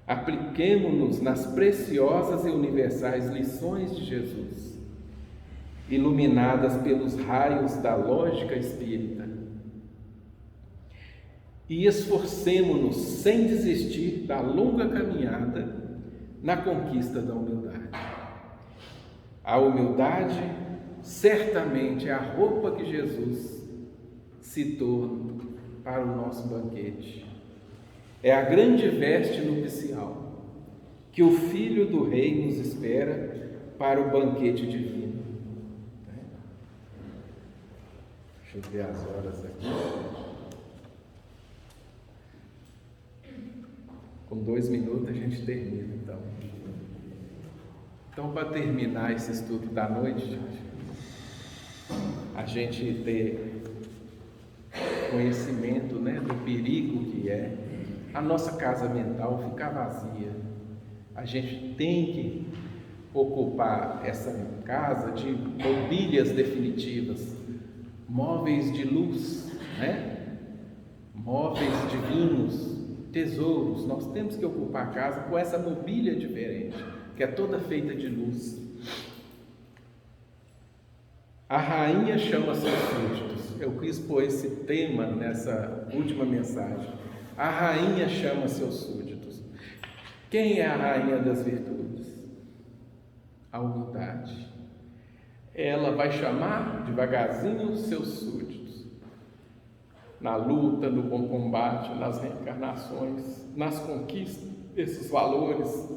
S2: Apliquemo-nos nas preciosas e universais lições de Jesus, iluminadas pelos raios da lógica espírita, e esforcemo-nos sem desistir da longa caminhada na conquista da humildade. A humildade certamente é a roupa que Jesus citou para o nosso banquete. É a grande veste nupcial que o Filho do Rei nos espera para o banquete divino. Deixa eu ver as horas aqui. Com 2 minutos a gente termina, então. Então, para terminar esse estudo da noite, a gente ter conhecimento, do perigo que é a nossa casa mental ficar vazia. A gente tem que ocupar essa casa de mobílias definitivas, móveis de luz, móveis divinos, tesouros. Nós temos que ocupar a casa com essa mobília diferente, que é toda feita de luz. A rainha chama seus súditos. Eu quis pôr esse tema nessa última mensagem. A rainha chama seus súditos. Quem é a rainha das virtudes? A humildade. Ela vai chamar devagarzinho os seus súditos. Na luta, no bom combate, nas reencarnações, nas conquistas desses valores.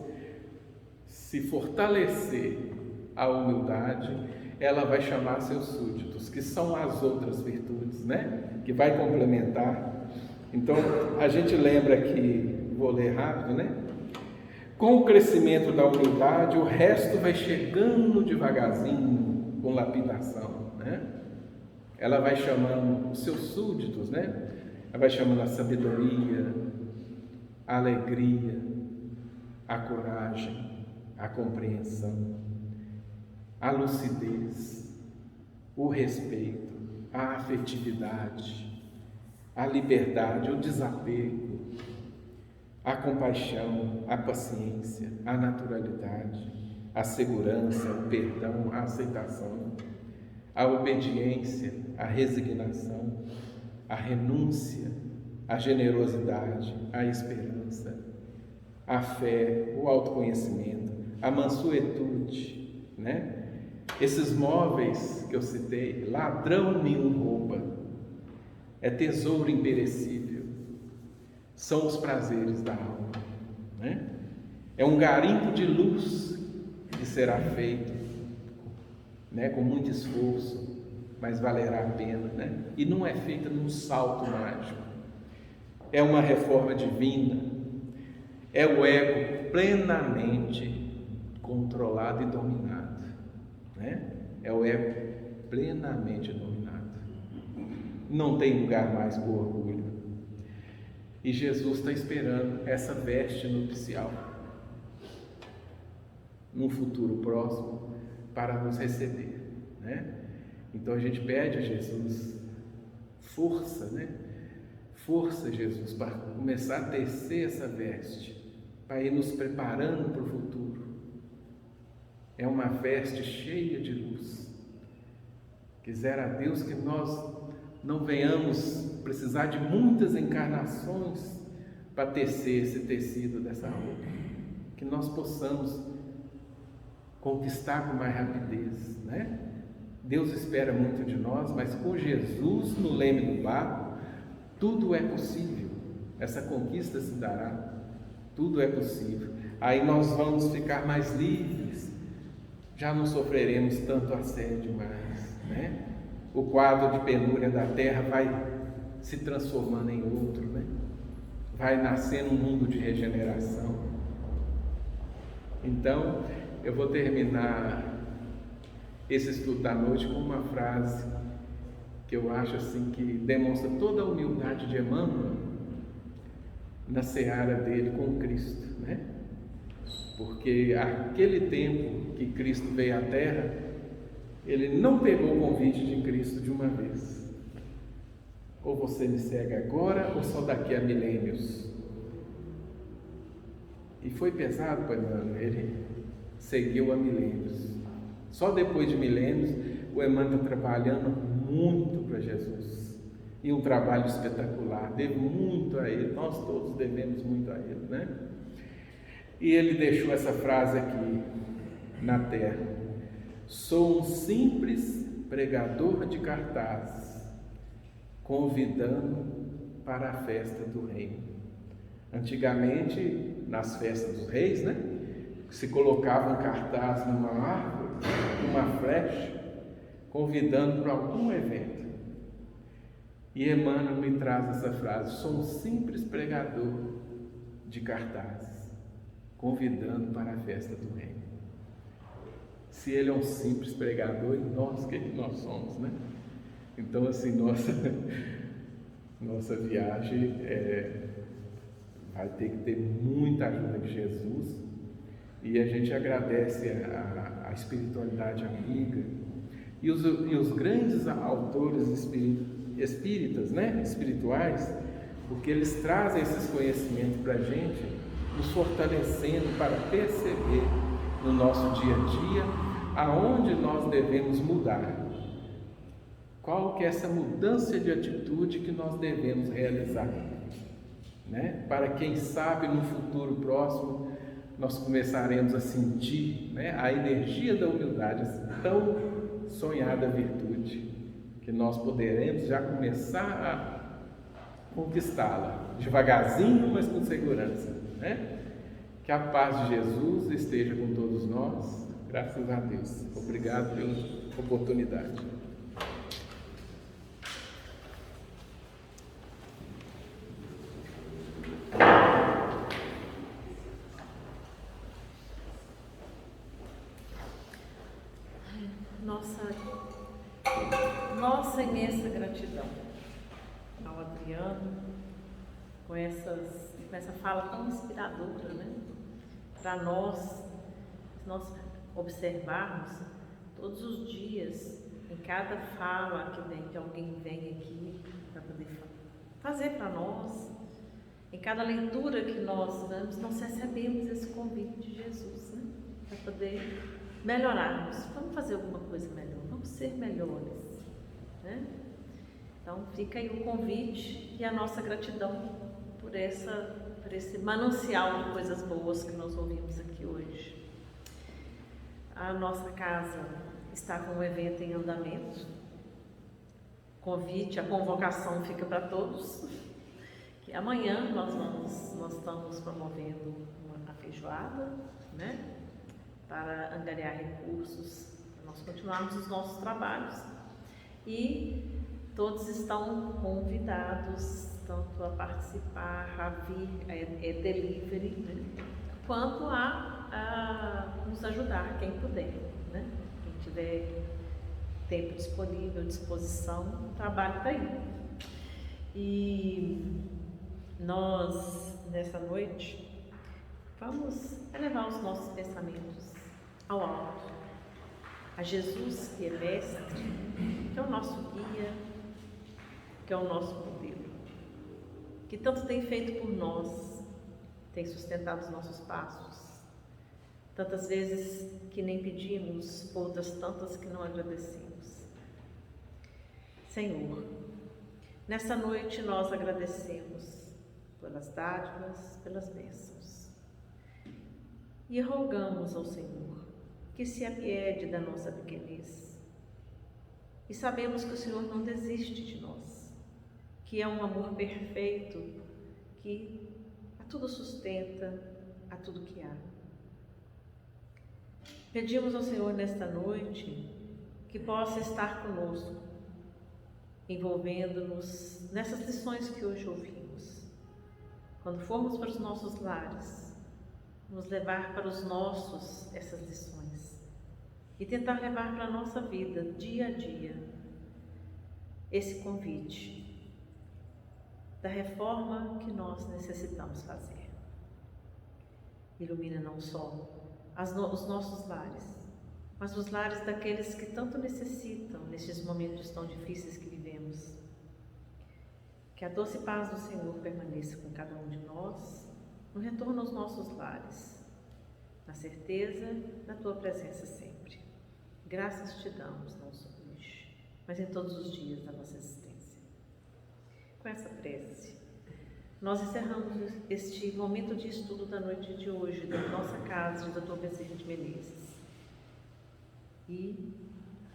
S2: Se fortalecer a humildade, ela vai chamar seus súditos, que são as outras virtudes, que vai complementar. Então, a gente lembra que, vou ler rápido, com o crescimento da humildade, o resto vai chegando devagarzinho, com lapidação, Ela vai chamando os seus súditos, Ela vai chamando a sabedoria, a alegria, a coragem, a compreensão, a lucidez, o respeito, a afetividade, a liberdade, o desapego, a compaixão, a paciência, a naturalidade, a segurança, o perdão, a aceitação, a obediência, a resignação, a renúncia, a generosidade, a esperança, a fé, o autoconhecimento, a mansuetude, Esses móveis que eu citei, ladrão nenhum rouba, é tesouro imperecível, são os prazeres da alma, É um garimpo de luz que será feito, com muito esforço, mas valerá a pena, E não é feita num salto mágico, é uma reforma divina, é o ego plenamente controlado e dominado, É o ego plenamente dominado. Não tem lugar mais para o orgulho. E Jesus está esperando essa veste nupcial num futuro próximo para nos receber, Então a gente pede a Jesus força, Força, Jesus, para começar a tecer essa veste, para ir nos preparando para o futuro. É uma veste cheia de luz. Quisera a Deus que nós não venhamos precisar de muitas encarnações para tecer esse tecido dessa roupa. Que nós possamos conquistar com mais rapidez, Deus espera muito de nós, mas com Jesus no leme do barco, tudo é possível. Essa conquista se dará, tudo é possível. Aí nós vamos ficar mais livres, já não sofreremos tanto assédio mais, o quadro de penúria da terra vai se transformando em outro, né? Vai nascendo um mundo de regeneração. Então, eu vou terminar esse estudo da noite com uma frase que eu acho assim que demonstra toda a humildade de Emmanuel na seara dele com Cristo, né? Porque aquele tempo que Cristo veio à Terra, ele não pegou o convite de Cristo de uma vez. Ou você me segue agora, ou só daqui a milênios. E foi pesado para Emmanuel, ele seguiu a milênios. Só depois de milênios, o Emmanuel está trabalhando muito para Jesus. E um trabalho espetacular, devo muito a ele, nós todos devemos muito a ele, né? E ele deixou essa frase aqui na terra: sou um simples pregador de cartazes, convidando para a festa do reino. Antigamente, nas festas dos reis, né, se colocava um cartaz numa árvore, uma flecha, convidando para algum evento. E Emmanuel me traz essa frase: sou um simples pregador de cartazes, convidando para a festa do reino. Se ele é um simples pregador, e nós, que nós somos, né? Então, assim, nossa viagem vai ter que ter muita ajuda de Jesus, e a gente agradece a espiritualidade amiga e os grandes autores espíritas, né? Espirituais, porque eles trazem esses conhecimentos para a gente, nos fortalecendo para perceber no nosso dia a dia aonde nós devemos mudar. Qual que é essa mudança de atitude que nós devemos realizar, né? Para quem sabe no futuro próximo nós começaremos a sentir, né, a energia da humildade, essa tão sonhada virtude, que nós poderemos já começar a conquistá-la, devagarzinho, mas com segurança, né? Que a paz de Jesus esteja com todos nós, graças a Deus. Obrigado pela oportunidade.
S3: Nossa imensa gratidão ao Adriano com essa fala tão inspiradora, né? Para nós observarmos todos os dias, em cada fala que alguém vem aqui para poder fazer para nós, em cada leitura que nós damos, nós recebemos esse convite de Jesus, né? Para poder melhorarmos. Vamos fazer alguma coisa melhor, vamos ser melhores, né? Então fica aí o convite e a nossa gratidão por esse manancial de coisas boas que nós ouvimos aqui hoje. A nossa casa está com um evento em andamento. A convocação fica para todos. Que amanhã nós estamos promovendo uma feijoada, né? Para angariar recursos, para nós continuarmos os nossos trabalhos. E todos estão convidados tanto a participar, a vir, delivery, né? Quanto a nos ajudar, quem puder, né? Quem tiver tempo disponível, disposição, o trabalho está aí. E nós, nessa noite, vamos elevar os nossos pensamentos ao alto, a Jesus, que é mestre, que é o nosso guia, que é o nosso modelo, que tanto tem feito por nós, tem sustentado os nossos passos, tantas vezes que nem pedimos, outras tantas que não agradecemos. Senhor, nessa noite nós agradecemos pelas dádivas, pelas bênçãos, e rogamos ao Senhor que se apiede da nossa pequenez. E sabemos que o Senhor não desiste de nós, que é um amor perfeito, que a tudo sustenta, a tudo que há. Pedimos ao Senhor nesta noite que possa estar conosco envolvendo-nos nessas lições que hoje ouvimos. Quando formos para os nossos lares, vamos levar para os nossos essas lições e tentar levar para a nossa vida, dia a dia, esse convite da reforma que nós necessitamos fazer. Ilumina não só os nossos lares, mas os lares daqueles que tanto necessitam nestes momentos tão difíceis que vivemos. Que a doce paz do Senhor permaneça com cada um de nós, no retorno aos nossos lares, na certeza da Tua presença sempre. Graças te damos, não só hoje, mas em todos os dias da nossa existência. Com essa prece, nós encerramos este momento de estudo da noite de hoje, da nossa casa, de Dr. Bezerra de Menezes. E,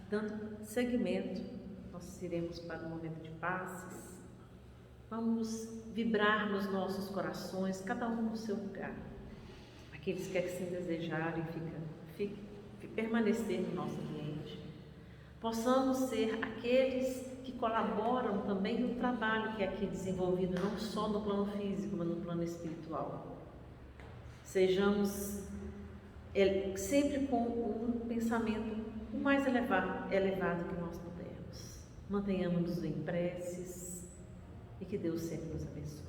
S3: dando seguimento, nós iremos para o momento de passes. Vamos vibrar nos nossos corações, cada um no seu lugar. Aqueles que assim desejarem permanecer no nosso ambiente. Possamos ser aqueles que colaboram também no trabalho que é aqui desenvolvido, não só no plano físico, mas no plano espiritual. Sejamos sempre com um pensamento o mais elevado que nós pudermos. Mantenhamos-nos em preces e que Deus sempre nos abençoe.